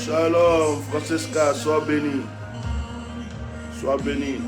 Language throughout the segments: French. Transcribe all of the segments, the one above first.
Shalom, Francesca, sois béni. Sois béni.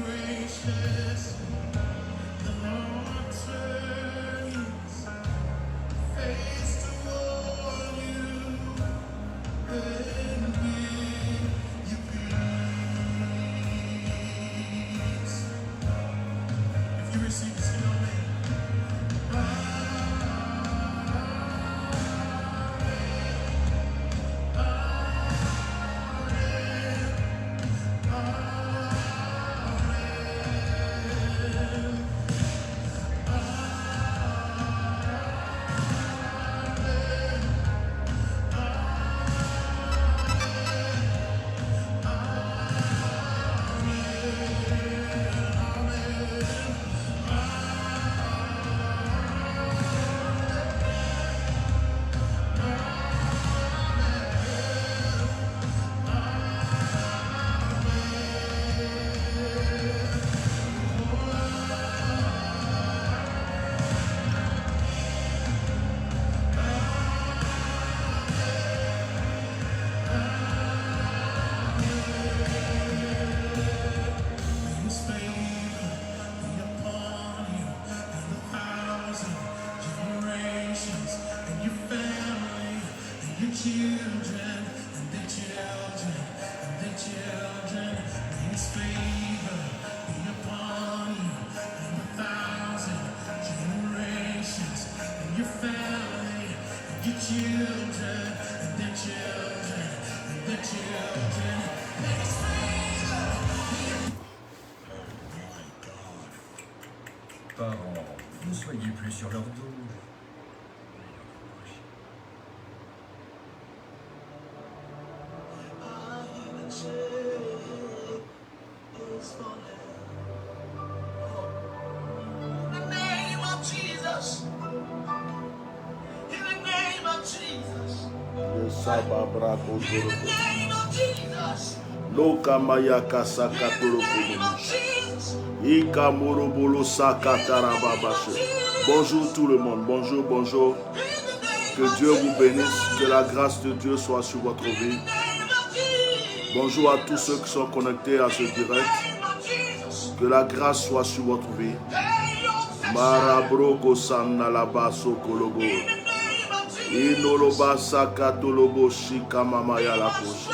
Parents, ne soyez plus sur leur dos. Bonjour tout le monde, bonjour, bonjour. Que Dieu vous bénisse, que la grâce de Dieu soit sur votre vie. Bonjour à tous ceux qui sont connectés à ce direct. Que la grâce soit sur votre vie. Marabroko sanalabaso kologo. Inoloba sakatolobo shikamamaya lakoshi.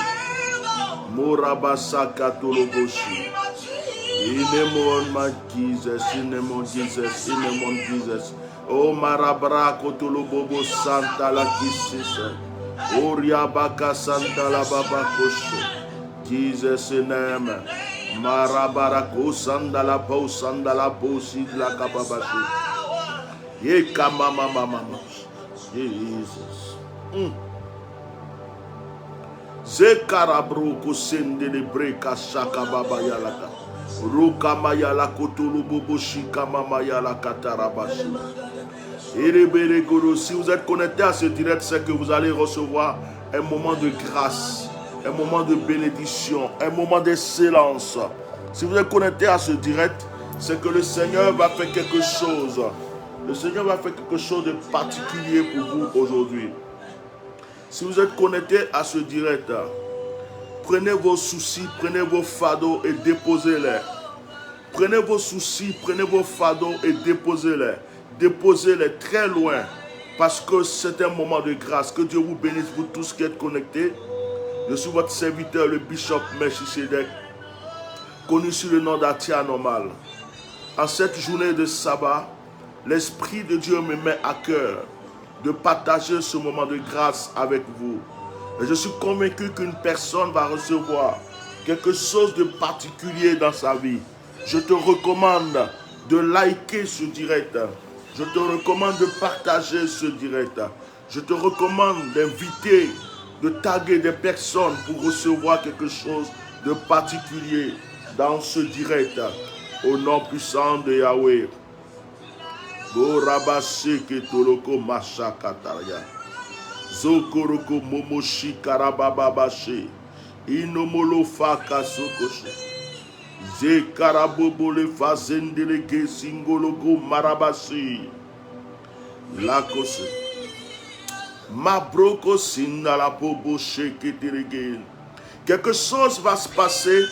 Morabasa katoloboshi. Inemon ma Jesus, inemon Jesus, inemon Jesus. O marabra kotolobobo santa la kisise. Oriabaka santa la baba koshe. Jesus name. Marabarako sandala po sandala po sidla kababashi. Ye kamama mama. Jesus. Zekarabro kusende de breka shaka baba yalaka. Ruka mayala kotulu bobo shika mama yala katarabashi. Erebere guru, si vous êtes connecté à ce direct, c'est que vous allez recevoir un moment de grâce, un moment de bénédiction, un moment d'excellence. Si vous êtes connecté à ce direct, c'est que le Seigneur va faire quelque chose. Le Seigneur va faire quelque chose de particulier pour vous aujourd'hui. Si vous êtes connecté à ce direct, prenez vos soucis, prenez vos fardeaux et déposez-les. Prenez vos soucis, prenez vos fardeaux et déposez-les. Déposez-les très loin parce que c'est un moment de grâce. Que Dieu vous bénisse, vous tous qui êtes connectés. Je suis votre serviteur, le Bishop Melchisedec, connu sous le nom d'Atia Normal. En cette journée de sabbat, l'Esprit de Dieu me met à cœur de partager ce moment de grâce avec vous. Et je suis convaincu qu'une personne va recevoir quelque chose de particulier dans sa vie. Je te recommande de liker ce direct. Je te recommande de partager ce direct. Je te recommande d'inviter, de taguer des personnes pour recevoir quelque chose de particulier dans ce direct. Au nom puissant de Yahweh. Borabashe ketoloko mashakataria. Zokoroko momoshi karabababashe. Inomolo faka sokoshe. Zekarabobole fazendeleke singoloko marabashi. Lakose. Mabroko sindala bobo sheketerege. Quelque chose va se passer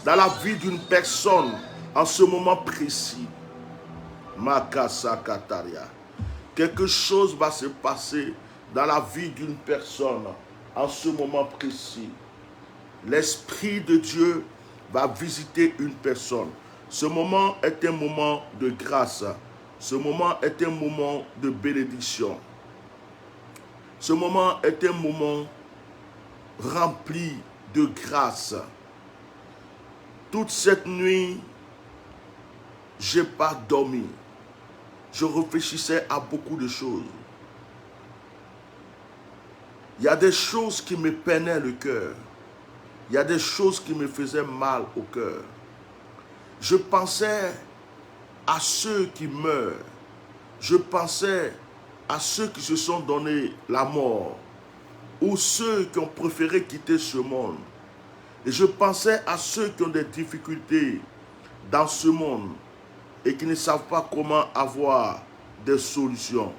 dans la vie d'une personne en ce moment précis. Makasa kataria. Quelque chose va se passer dans la vie d'une personne en ce moment précis. L'Esprit de Dieu va visiter une personne. Ce moment est un moment de grâce. Ce moment est un moment de bénédiction. Ce moment est un moment rempli de grâce. Toute cette nuit, je n'ai pas dormi. Je réfléchissais à beaucoup de choses. Il y a des choses qui me peinaient le cœur. Il y a des choses qui me faisaient mal au cœur. Je pensais à ceux qui meurent. Je pensais à ceux qui se sont donné la mort. Ou ceux qui ont préféré quitter ce monde. Et je pensais à ceux qui ont des difficultés dans ce monde et qui ne savent pas comment avoir des solutions.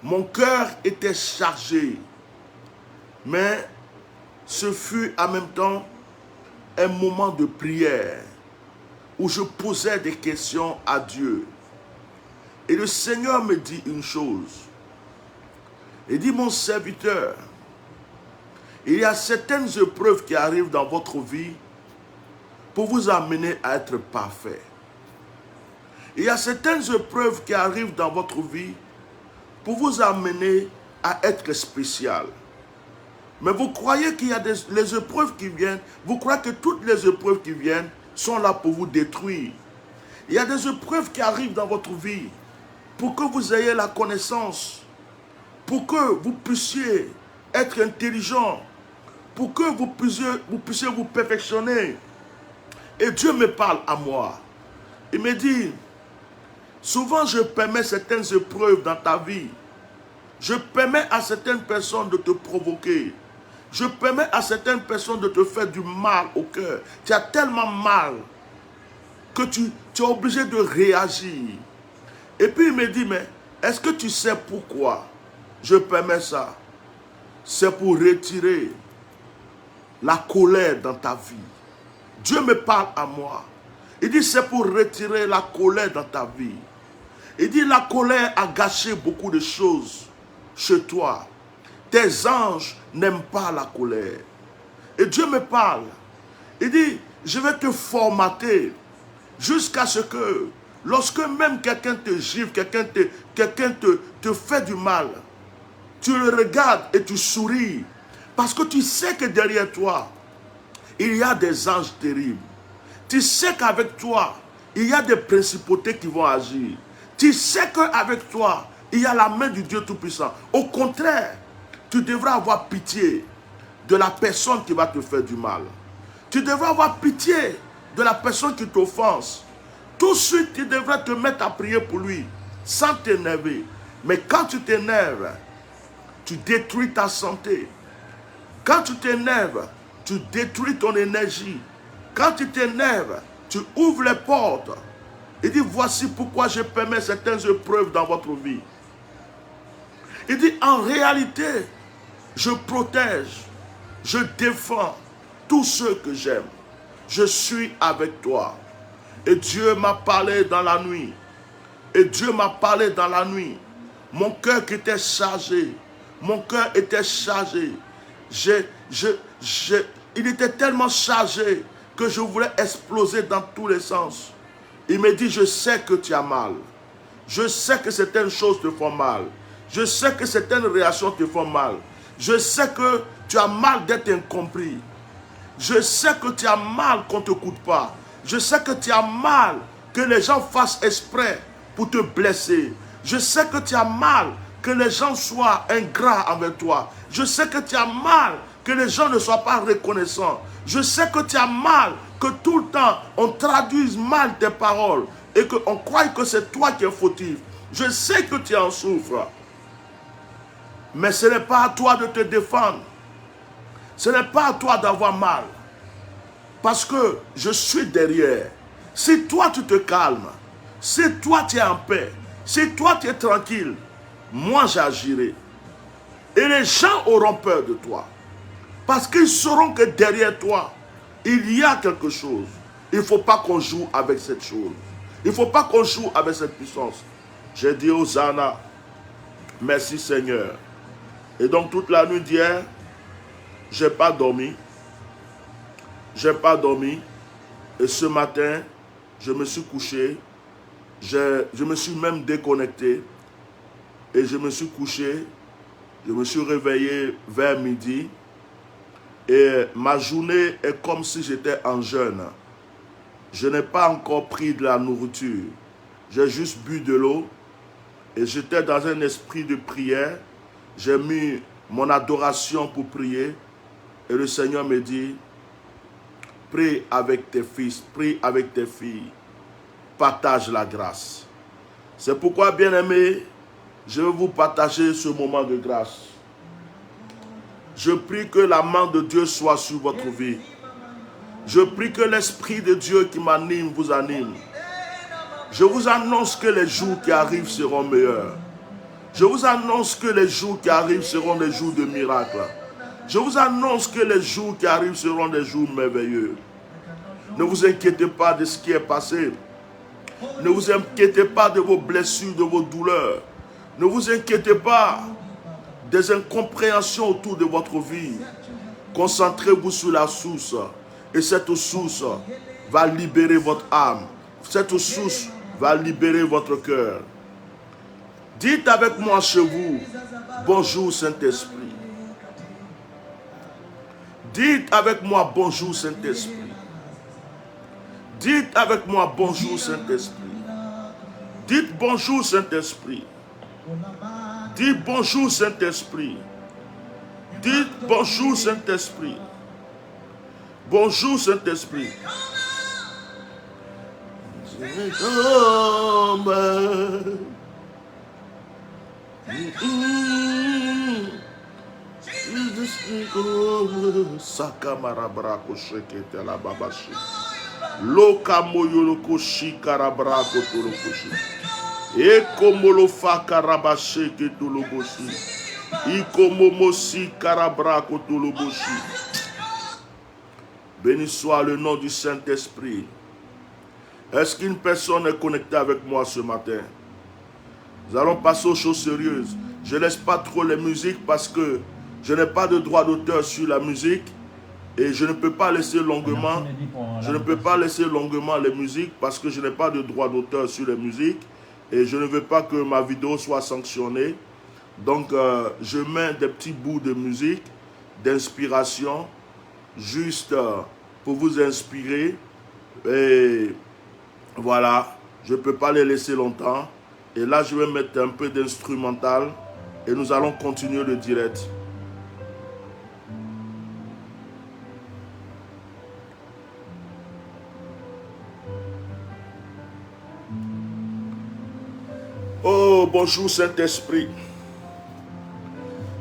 Mon cœur était chargé, mais ce fut en même temps un moment de prière où je posais des questions à Dieu. Et le Seigneur me dit une chose. Il dit, mon serviteur, il y a certaines épreuves qui arrivent dans votre vie pour vous amener à être parfait. Il y a certaines épreuves qui arrivent dans votre vie pour vous amener à être spécial. Mais vous croyez qu'il y a les épreuves qui viennent, vous croyez que toutes les épreuves qui viennent sont là pour vous détruire. Il y a des épreuves qui arrivent dans votre vie pour que vous ayez la connaissance, pour que vous puissiez être intelligent, pour que vous puissiez vous perfectionner. Et Dieu me parle à moi. Il me dit, souvent je permets certaines épreuves dans ta vie. Je permets à certaines personnes de te provoquer. Je permets à certaines personnes de te faire du mal au cœur. Tu as tellement mal que tu es obligé de réagir. Et puis il me dit, mais est-ce que tu sais pourquoi je permets ça? C'est pour retirer la colère dans ta vie. Dieu me parle à moi. Il dit, c'est pour retirer la colère dans ta vie. Il dit, la colère a gâché beaucoup de choses chez toi. Tes anges n'aiment pas la colère. Et Dieu me parle. Il dit, je vais te formater jusqu'à ce que, lorsque même quelqu'un te gifle, quelqu'un te fait du mal, tu le regardes et tu souris. Parce que tu sais que derrière toi, il y a des anges terribles. Tu sais qu'avec toi, il y a des principautés qui vont agir. Tu sais qu'avec toi, il y a la main du Dieu Tout-Puissant. Au contraire, tu devras avoir pitié de la personne qui va te faire du mal. Tu devras avoir pitié de la personne qui t'offense. Tout de suite, tu devrais te mettre à prier pour lui, sans t'énerver. Mais quand tu t'énerves, tu détruis ta santé. Quand tu t'énerves, tu détruis ton énergie. Quand tu t'énerves, tu ouvres les portes. Il dit, voici pourquoi je permets certaines épreuves dans votre vie. Il dit, en réalité, je protège, je défends tous ceux que j'aime. Je suis avec toi. Et Dieu m'a parlé dans la nuit. Et Dieu m'a parlé dans la nuit. Mon cœur qui était chargé. Mon cœur était chargé. Il était tellement chargé que je voulais exploser dans tous les sens. Il me dit, je sais que tu as mal. Je sais que certaines choses te font mal. Je sais que certaines réactions te font mal. Je sais que tu as mal d'être incompris. Je sais que tu as mal qu'on ne t'écoute pas. Je sais que tu as mal que les gens fassent exprès pour te blesser. Je sais que tu as mal que les gens soient ingrats envers toi. Je sais que tu as mal que les gens ne soient pas reconnaissants. Je sais que tu as mal que tout le temps on traduise mal tes paroles et qu'on croit que c'est toi qui es fautif. Je sais que tu en souffres. Mais ce n'est pas à toi de te défendre. Ce n'est pas à toi d'avoir mal. Parce que je suis derrière. Si toi tu te calmes, si toi tu es en paix, si toi tu es tranquille, moi j'agirai. Et les gens auront peur de toi. Parce qu'ils sauront que derrière toi, il y a quelque chose. Il ne faut pas qu'on joue avec cette chose. Il ne faut pas qu'on joue avec cette puissance. J'ai dit aux Hosanna, merci Seigneur. Et donc toute la nuit d'hier, je n'ai pas dormi. Je n'ai pas dormi. Et ce matin, je me suis couché. Je me suis même déconnecté. Et je me suis couché. Je me suis réveillé vers midi. Et ma journée est comme si j'étais en jeûne. Je n'ai pas encore pris de la nourriture. J'ai juste bu de l'eau. Et j'étais dans un esprit de prière. J'ai mis mon adoration pour prier. Et le Seigneur me dit, prie avec tes fils, prie avec tes filles. Partage la grâce. C'est pourquoi, bien-aimés, je veux vous partager ce moment de grâce. Je prie que la main de Dieu soit sur votre vie. Je prie que l'Esprit de Dieu qui m'anime vous anime. Je vous annonce que les jours qui arrivent seront meilleurs. Je vous annonce que les jours qui arrivent seront des jours de miracles. Je vous annonce que les jours qui arrivent seront des jours merveilleux. Ne vous inquiétez pas de ce qui est passé. Ne vous inquiétez pas de vos blessures, de vos douleurs. Ne vous inquiétez pas des incompréhensions autour de votre vie. Concentrez-vous sur la source. Et cette source va libérer votre âme. Cette source va libérer votre cœur. Dites avec moi chez vous, bonjour Saint-Esprit. Dites avec moi, bonjour Saint-Esprit. Dites avec moi, bonjour Saint-Esprit. Dites bonjour Saint-Esprit. Dites bonjour Saint-Esprit. Dites bonjour Saint-Esprit. Bonjour Saint-Esprit. Sakamarabrako shekete la babashi. Loka moyoloko shikarabrako tolokoshi. Eko molofa karabashe ke toloboshi. Iko momosi karabrako toloboshi. Béni soit le nom du Saint-Esprit. Est-ce qu'une personne est connectée avec moi ce matin? Nous allons passer aux choses sérieuses. Je ne laisse pas trop les musiques parce que je n'ai pas de droit d'auteur sur la musique et je ne peux pas laisser longuement. Je ne peux pas laisser longuement les musiques parce que je n'ai pas de droit d'auteur sur les musiques et je ne veux pas que ma vidéo soit sanctionnée. Donc je mets des petits bouts de musique, d'inspiration, juste pour vous inspirer. Et voilà, je ne peux pas les laisser longtemps. Et là, je vais mettre un peu d'instrumental et nous allons continuer le direct. Oh, bonjour Saint-Esprit.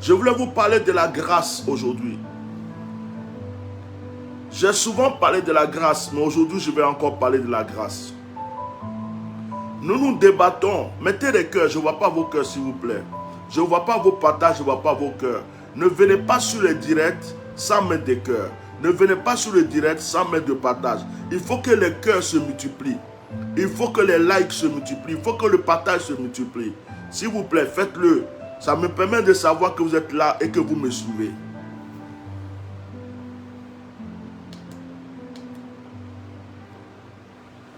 Je voulais vous parler de la grâce aujourd'hui. J'ai souvent parlé de la grâce, mais aujourd'hui, je vais encore parler de la grâce. Nous nous débattons. Mettez les cœurs. Je ne vois pas vos cœurs, s'il vous plaît. Je ne vois pas vos partages. Je ne vois pas vos cœurs. Ne venez pas sur les directs sans mettre des cœurs. Ne venez pas sur le direct sans mettre de partage. Il faut que les cœurs se multiplient. Il faut que les likes se multiplient. Il faut que le partage se multiplie. S'il vous plaît, faites-le. Ça me permet de savoir que vous êtes là et que vous me suivez.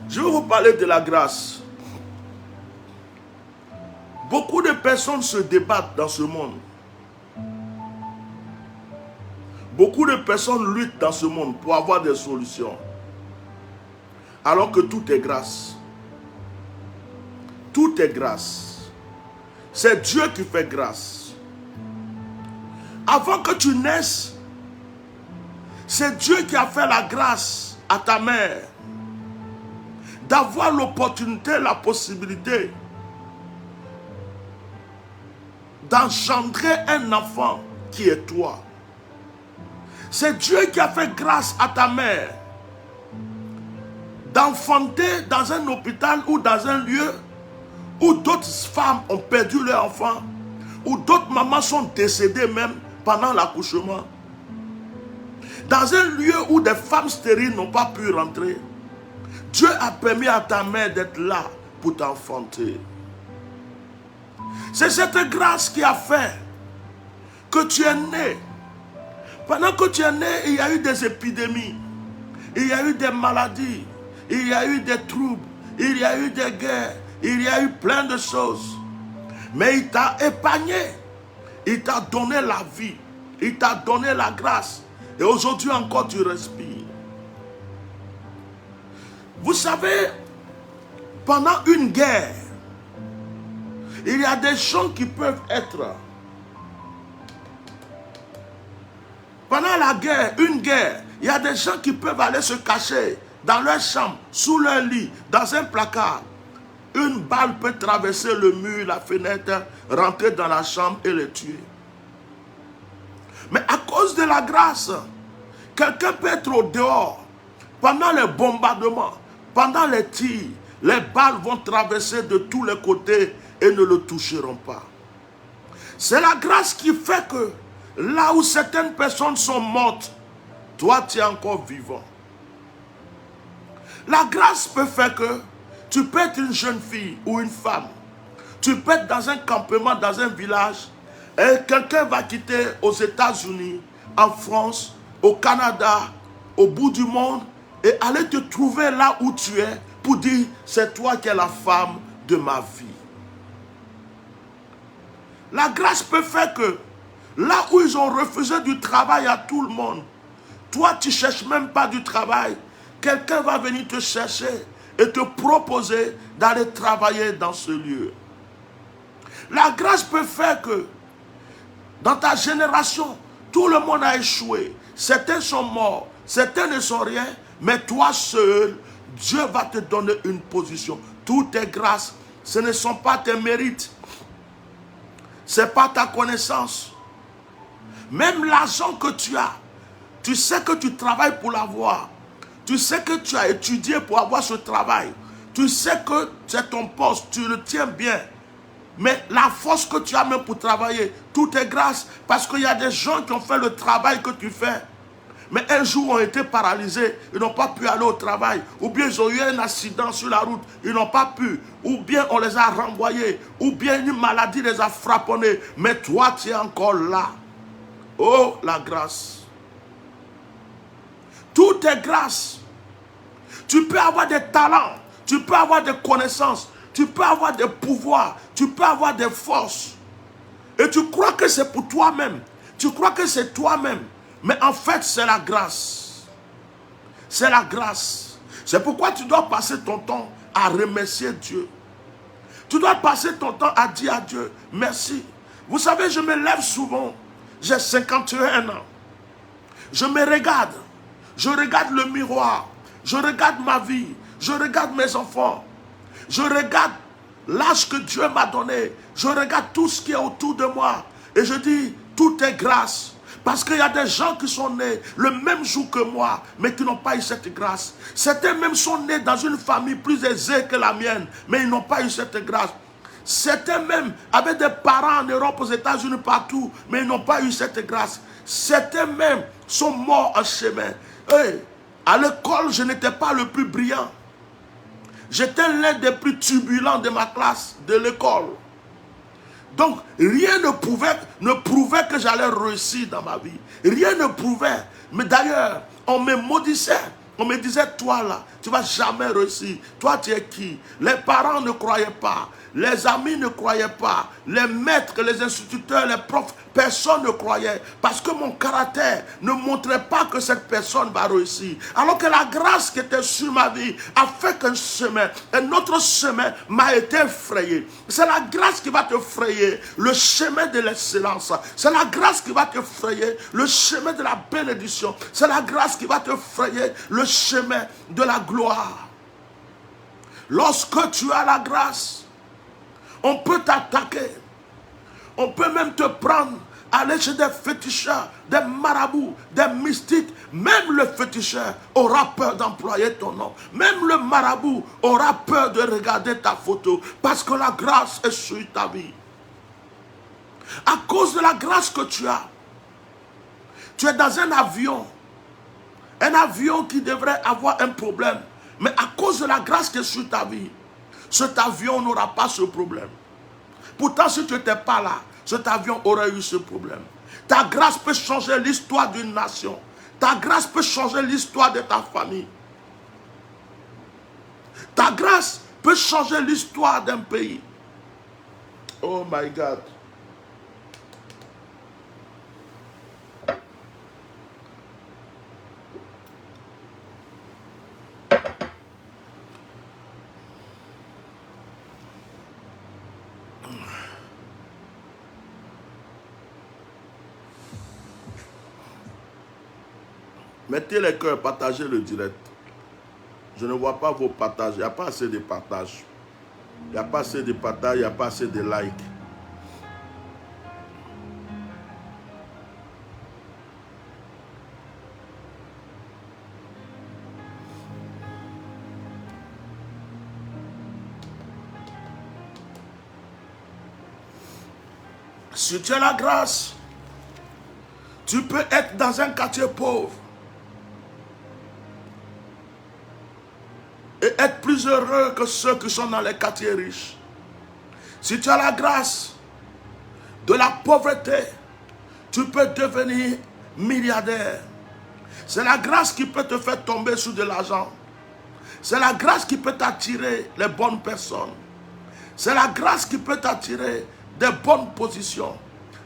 Je vais vous parler de la grâce. Beaucoup de personnes se débattent dans ce monde. Beaucoup de personnes luttent dans ce monde pour avoir des solutions. Alors que tout est grâce. Tout est grâce. C'est Dieu qui fait grâce. Avant que tu naisses, c'est Dieu qui a fait la grâce à ta mère d'avoir l'opportunité, la possibilité d'engendrer un enfant qui est toi. C'est Dieu qui a fait grâce à ta mère d'enfanter dans un hôpital ou dans un lieu où d'autres femmes ont perdu leur enfant où d'autres mamans sont décédées même pendant l'accouchement. Dans un lieu où des femmes stériles n'ont pas pu rentrer, Dieu a permis à ta mère d'être là pour t'enfanter. C'est cette grâce qui a fait que tu es né. Pendant que tu es né, il y a eu des épidémies, il y a eu des maladies, il y a eu des troubles, il y a eu des guerres, il y a eu plein de choses. Mais il t'a épargné, il t'a donné la vie, il t'a donné la grâce. Et aujourd'hui encore tu respires. Vous savez, pendant une guerre, il y a des gens qui peuvent être... Pendant la guerre, une guerre, il y a des gens qui peuvent aller se cacher dans leur chambre, sous leur lit, dans un placard. Une balle peut traverser le mur, la fenêtre, rentrer dans la chambre et les tuer. Mais à cause de la grâce, quelqu'un peut être au dehors. Pendant les bombardements, pendant les tirs, les balles vont traverser de tous les côtés et ne le toucheront pas. C'est la grâce qui fait que là où certaines personnes sont mortes, toi tu es encore vivant. La grâce peut faire que tu peux être une jeune fille ou une femme. Tu peux être dans un campement, dans un village, et quelqu'un va quitter aux États-Unis, en France, au Canada, au bout du monde, et aller te trouver là où tu es pour dire, c'est toi qui es la femme de ma vie. La grâce peut faire que là où ils ont refusé du travail à tout le monde, toi tu ne cherches même pas du travail, quelqu'un va venir te chercher et te proposer d'aller travailler dans ce lieu. La grâce peut faire que dans ta génération, tout le monde a échoué. Certains sont morts, certains ne sont rien, mais toi seul, Dieu va te donner une position. Toutes tes grâces, ce ne sont pas tes mérites. Ce n'est pas ta connaissance. Même l'argent que tu as, tu sais que tu travailles pour l'avoir. Tu sais que tu as étudié pour avoir ce travail. Tu sais que c'est ton poste, tu le tiens bien. Mais la force que tu as même pour travailler, tout est grâce. Parce qu'il y a des gens qui ont fait le travail que tu fais. Mais un jour ont été paralysés, ils n'ont pas pu aller au travail. Ou bien ils ont eu un accident sur la route, ils n'ont pas pu. Ou bien on les a renvoyés. Ou bien une maladie les a frapponnés. Mais toi tu es encore là. Oh la grâce. Tout est grâce. Tu peux avoir des talents, tu peux avoir des connaissances, tu peux avoir des pouvoirs, tu peux avoir des forces. Et tu crois que c'est pour toi-même. Tu crois que c'est toi-même. Mais en fait, c'est la grâce. C'est la grâce. C'est pourquoi tu dois passer ton temps à remercier Dieu. Tu dois passer ton temps à dire à Dieu, merci. Vous savez, je me lève souvent. J'ai 51 ans. Je me regarde. Je regarde le miroir. Je regarde ma vie. Je regarde mes enfants. Je regarde l'âge que Dieu m'a donné. Je regarde tout ce qui est autour de moi. Et je dis, tout est grâce. Parce qu'il y a des gens qui sont nés le même jour que moi, mais qui n'ont pas eu cette grâce. Certains même sont nés dans une famille plus aisée que la mienne, mais ils n'ont pas eu cette grâce. Certains même avaient des parents en Europe, aux États-Unis, partout, mais ils n'ont pas eu cette grâce. Certains même sont morts en chemin. À l'école, je n'étais pas le plus brillant. J'étais l'un des plus turbulents de ma classe, de l'école. Donc, rien ne prouvait que j'allais réussir dans ma vie. Rien ne prouvait. Mais d'ailleurs, on me maudissait. On me disait, toi là, tu ne vas jamais réussir. Toi, tu es qui? Les parents ne croyaient pas. Les amis ne croyaient pas. Les maîtres, les instituteurs, les profs, personne ne croyait. Parce que mon caractère ne montrait pas que cette personne va réussir. Alors que la grâce qui était sur ma vie a fait qu'un chemin, un autre chemin m'a été frayé. C'est la grâce qui va te frayer le chemin de l'excellence. C'est la grâce qui va te frayer le chemin de la bénédiction. C'est la grâce qui va te frayer le chemin de la gloire. Lorsque tu as la grâce, on peut t'attaquer. On peut même te prendre, aller chez des féticheurs, des marabouts, des mystiques. Même le féticheur aura peur d'employer ton nom. Même le marabout aura peur de regarder ta photo. Parce que la grâce est sur ta vie. À cause de la grâce que tu as. Tu es dans un avion qui devrait avoir un problème. Mais à cause de la grâce qui est sur ta vie, cet avion n'aura pas ce problème. Pourtant, si tu n'étais pas là, cet avion aurait eu ce problème. Ta grâce peut changer l'histoire d'une nation. Ta grâce peut changer l'histoire de ta famille. Ta grâce peut changer l'histoire d'un pays. Oh my God. Mettez les cœurs, partagez le direct. Je ne vois pas vos partages. Il n'y a pas assez de partages. Il n'y a pas assez de partages, il n'y a pas assez de likes. Si tu as la grâce, tu peux être dans un quartier pauvre et être plus heureux que ceux qui sont dans les quartiers riches. Si tu as la grâce de la pauvreté, tu peux devenir milliardaire. C'est la grâce qui peut te faire tomber sous de l'argent. C'est la grâce qui peut t'attirer les bonnes personnes. C'est la grâce qui peut t'attirer des bonnes positions.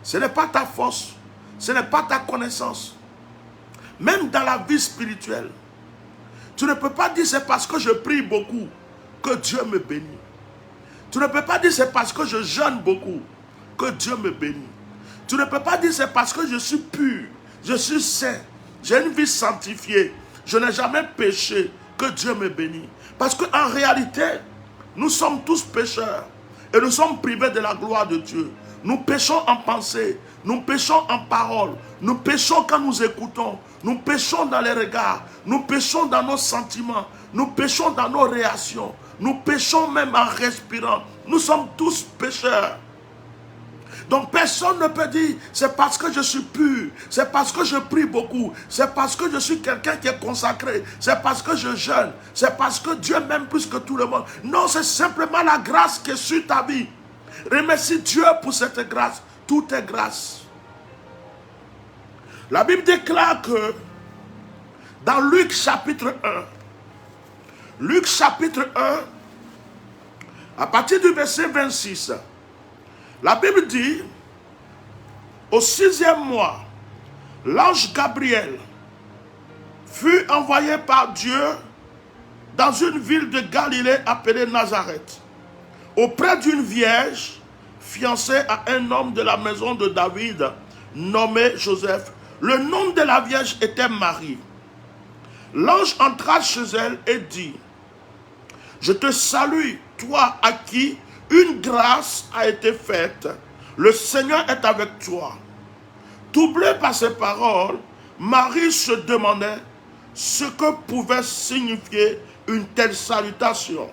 Ce n'est pas ta force, ce n'est pas ta connaissance. Même dans la vie spirituelle, tu ne peux pas dire c'est parce que je prie beaucoup que Dieu me bénit. Tu ne peux pas dire c'est parce que je jeûne beaucoup que Dieu me bénit. Tu ne peux pas dire c'est parce que je suis pur, je suis saint, j'ai une vie sanctifiée, je n'ai jamais péché que Dieu me bénit. Parce qu'en réalité, nous sommes tous pécheurs et nous sommes privés de la gloire de Dieu. Nous péchons en pensée, nous péchons en parole, nous péchons quand nous écoutons, nous péchons dans les regards, nous péchons dans nos sentiments, nous péchons dans nos réactions, nous péchons même en respirant. Nous sommes tous pécheurs. Donc personne ne peut dire c'est parce que je suis pur, c'est parce que je prie beaucoup, c'est parce que je suis quelqu'un qui est consacré, c'est parce que je jeûne, c'est parce que Dieu m'aime plus que tout le monde. Non, c'est simplement la grâce qui est sur ta vie. Remercie Dieu pour cette grâce. Tout est grâce. La Bible déclare que dans Luc chapitre 1, à partir du verset 26, la Bible dit, au 6e mois, l'ange Gabriel fut envoyé par Dieu dans une ville de Galilée appelée Nazareth, auprès d'une vierge fiancée à un homme de la maison de David nommé Joseph. Le nom de la vierge était Marie. L'ange entra chez elle et dit, je te salue, toi à qui une grâce a été faite. Le Seigneur est avec toi. Troublée par ces paroles, Marie se demandait ce que pouvait signifier une telle salutation.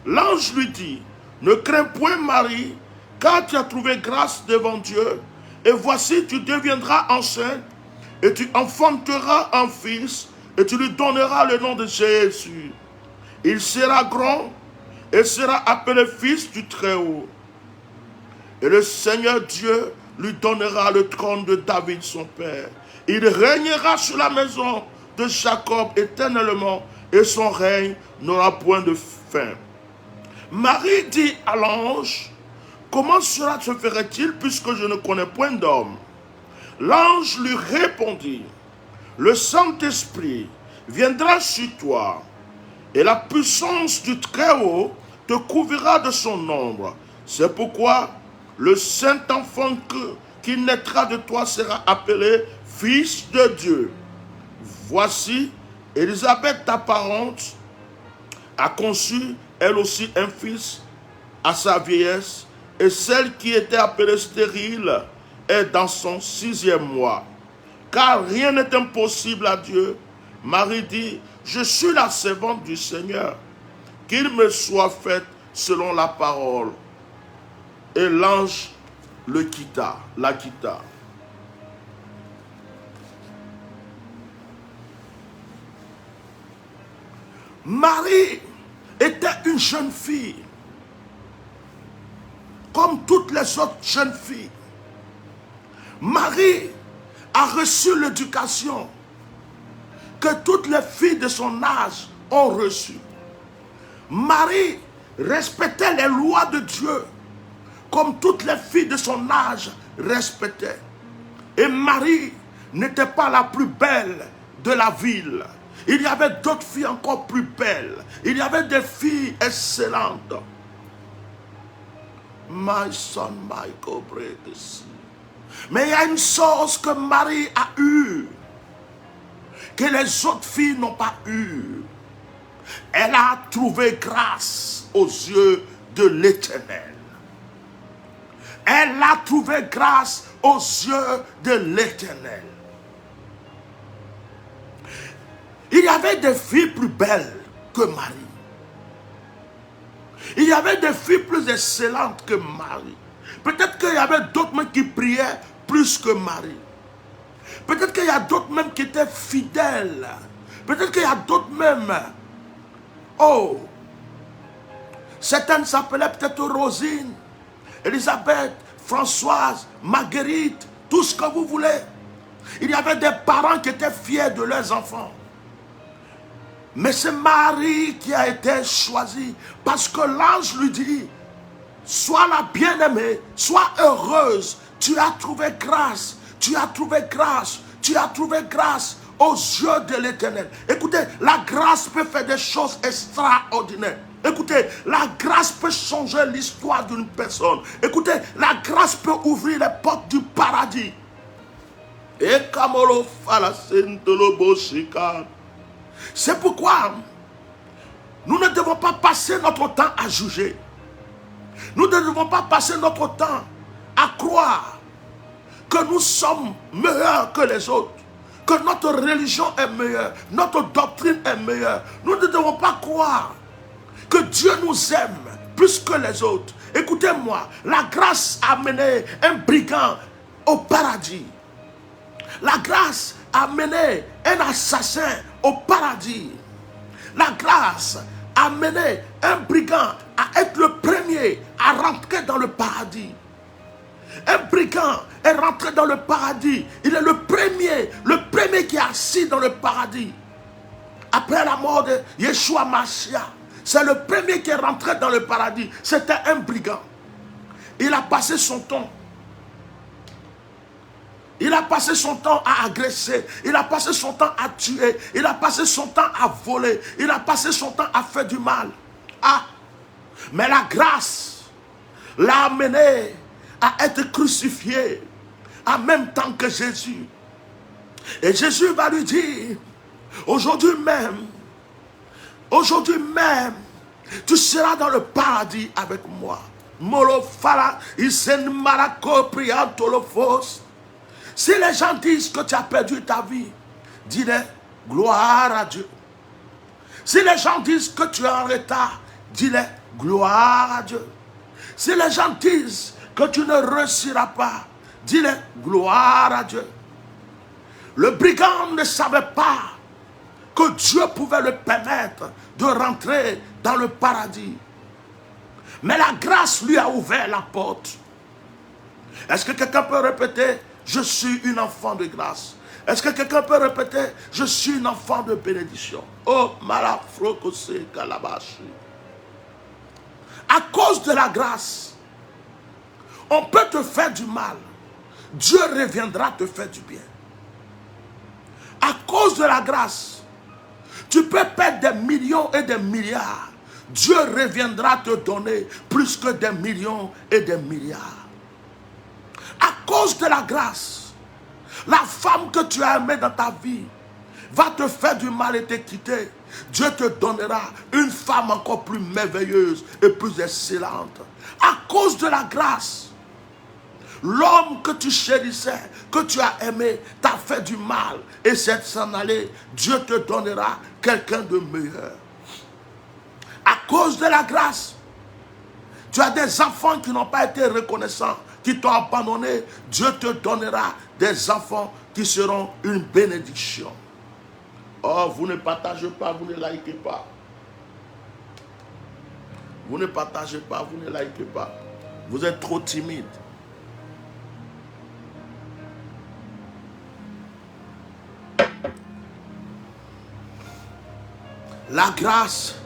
L'ange lui dit, ne crains point Marie, car tu as trouvé grâce devant Dieu, et voici tu deviendras enceinte, et tu enfanteras un fils, et tu lui donneras le nom de Jésus. Il sera grand, et sera appelé fils du Très-Haut. Et le Seigneur Dieu lui donnera le trône de David son père. Il régnera sur la maison de Jacob éternellement, et son règne n'aura point de fin. Marie dit à l'ange, comment cela se ferait-il puisque je ne connais point d'homme? L'ange lui répondit, le Saint-Esprit viendra sur toi, et la puissance du Très-Haut te couvrira de son ombre. C'est pourquoi le Saint-Enfant qui naîtra de toi sera appelé Fils de Dieu. Voici, Élisabeth, ta parente, a conçu elle aussi un fils à sa vieillesse, et celle qui était appelée stérile est dans son 6e mois. Car rien n'est impossible à Dieu. Marie dit, je suis la servante du Seigneur, qu'il me soit fait selon la parole. Et l'ange le quitta, la quitta. Marie était une jeune fille, comme toutes les autres jeunes filles. Marie a reçu l'éducation que toutes les filles de son âge ont reçue. Marie respectait les lois de Dieu comme toutes les filles de son âge respectaient. Et Marie n'était pas la plus belle de la ville. Il y avait d'autres filles encore plus belles. Il y avait des filles excellentes. My son Michael Bredes. Mais il y a une chose que Marie a eue, que les autres filles n'ont pas eue. Elle a trouvé grâce aux yeux de l'Éternel. Elle a trouvé grâce aux yeux de l'Éternel. Il y avait des filles plus belles que Marie. Il y avait des filles plus excellentes que Marie. Peut-être qu'il y avait d'autres même qui priaient plus que Marie. Peut-être qu'il y a d'autres même qui étaient fidèles. Peut-être qu'il y a d'autres même. Oh, certaines s'appelaient peut-être Rosine, Elisabeth, Françoise, Marguerite, tout ce que vous voulez. Il y avait des parents qui étaient fiers de leurs enfants. Mais c'est Marie qui a été choisie parce que l'ange lui dit: sois la bien-aimée, sois heureuse, tu as trouvé grâce, tu as trouvé grâce, tu as trouvé grâce aux yeux de l'Éternel. Écoutez, la grâce peut faire des choses extraordinaires. Écoutez, la grâce peut changer l'histoire d'une personne. Écoutez, la grâce peut ouvrir les portes du paradis. Et Kamolo Falasentolo Boshika. C'est pourquoi nous ne devons pas passer notre temps à juger. Nous ne devons pas passer notre temps à croire que nous sommes meilleurs que les autres, que notre religion est meilleure, notre doctrine est meilleure. Nous ne devons pas croire que Dieu nous aime plus que les autres. Écoutez-moi, la grâce a mené un brigand au paradis. La grâce a mené un assassin au paradis. La grâce a mené un brigand à être le premier à rentrer dans le paradis. Un brigand est rentré dans le paradis. Il est le premier qui est assis dans le paradis. Après la mort de Yeshua Mashiach, c'est le premier qui est rentré dans le paradis. C'était un brigand. Il a passé son temps. Il a passé son temps à agresser. Il a passé son temps à tuer. Il a passé son temps à voler. Il a passé son temps à faire du mal. Ah! Mais la grâce l'a amené à être crucifié en même temps que Jésus. Et Jésus va lui dire: aujourd'hui même, tu seras dans le paradis avec moi. Molofala, isen marako priantolofos. Si les gens disent que tu as perdu ta vie, dis-leur gloire à Dieu. Si les gens disent que tu es en retard, dis-leur gloire à Dieu. Si les gens disent que tu ne réussiras pas, dis-leur gloire à Dieu. Le brigand ne savait pas que Dieu pouvait le permettre de rentrer dans le paradis. Mais la grâce lui a ouvert la porte. Est-ce que quelqu'un peut répéter: je suis une enfant de grâce? Est-ce que quelqu'un peut répéter: je suis une enfant de bénédiction? Oh, malafrokose kalabashi. À cause de la grâce, on peut te faire du mal. Dieu reviendra te faire du bien. À cause de la grâce, tu peux perdre des millions et des milliards. Dieu reviendra te donner plus que des millions et des milliards. À cause de la grâce, la femme que tu as aimée dans ta vie va te faire du mal et te quitter. Dieu te donnera une femme encore plus merveilleuse et plus excellente. À cause de la grâce, l'homme que tu chérissais, que tu as aimé, t'a fait du mal et c'est s'en aller. Dieu te donnera quelqu'un de meilleur. À cause de la grâce, Tu as des enfants qui n'ont pas été reconnaissants, qui t'ont abandonné. Dieu te donnera des enfants qui seront une bénédiction. Oh, vous ne partagez pas, vous ne likez pas. Vous ne partagez pas, vous ne likez pas. Vous êtes trop timide. La grâce.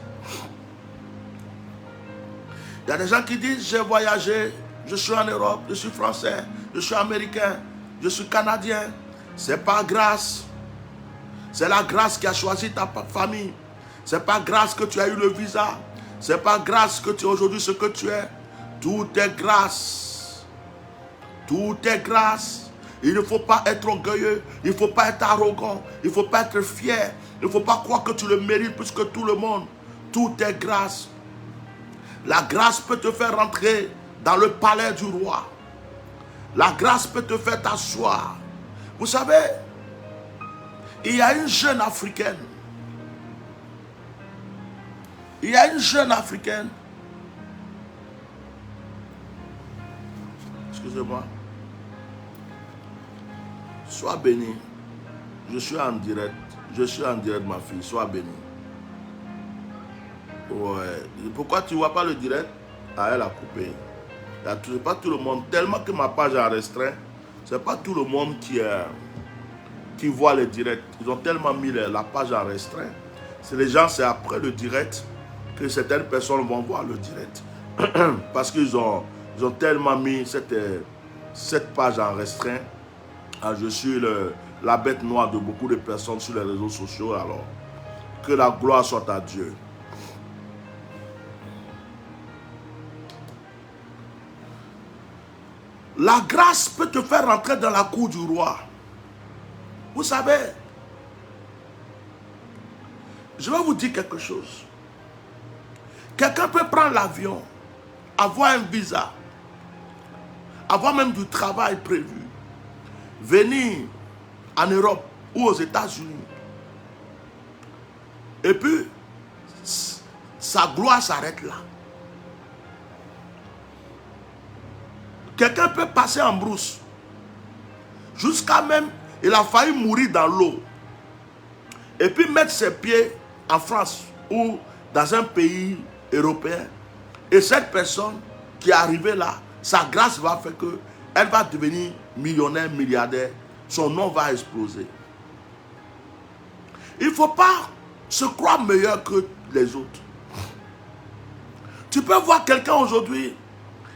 Il y a des gens qui disent, j'ai voyagé, je suis en Europe, je suis français, je suis américain, je suis canadien. C'est pas grâce. C'est la grâce qui a choisi ta famille. C'est pas grâce que tu as eu le visa. C'est pas grâce que tu es aujourd'hui ce que tu es. Tout est grâce. Tout est grâce. Il ne faut pas être orgueilleux. Il ne faut pas être arrogant. Il ne faut pas être fier. Il ne faut pas croire que tu le mérites plus que tout le monde. Tout est grâce. La grâce peut te faire rentrer dans le palais du roi. La grâce peut te faire t'asseoir. Vous savez, il y a une jeune Africaine. Il y a une jeune Africaine. Excusez-moi. Sois béni. Je suis en direct. Je suis en direct, ma fille. Sois béni. Ouais. Pourquoi tu ne vois pas le direct? Ah, elle a coupé. C'est pas tout le monde. Tellement que ma page a restreint. C'est pas tout le monde qui voit le direct. Ils ont tellement mis la page en restreint. C'est les gens, c'est après le direct que certaines personnes vont voir le direct. Parce qu'ils ont tellement mis cette page en restreint. Ah, je suis la bête noire de beaucoup de personnes sur les réseaux sociaux. Alors, que la gloire soit à Dieu. La grâce peut te faire rentrer dans la cour du roi. Vous savez, je vais vous dire quelque chose. Quelqu'un peut prendre l'avion, avoir un visa, avoir même du travail prévu, venir en Europe ou aux États-Unis. Et puis, sa gloire s'arrête là. Quelqu'un peut passer en brousse. Jusqu'à même, il a failli mourir dans l'eau. Et puis mettre ses pieds en France ou dans un pays européen. Et cette personne qui est arrivée là, sa grâce va faire qu'elle va devenir millionnaire, milliardaire. Son nom va exploser. Il ne faut pas se croire meilleur que les autres. Tu peux voir quelqu'un aujourd'hui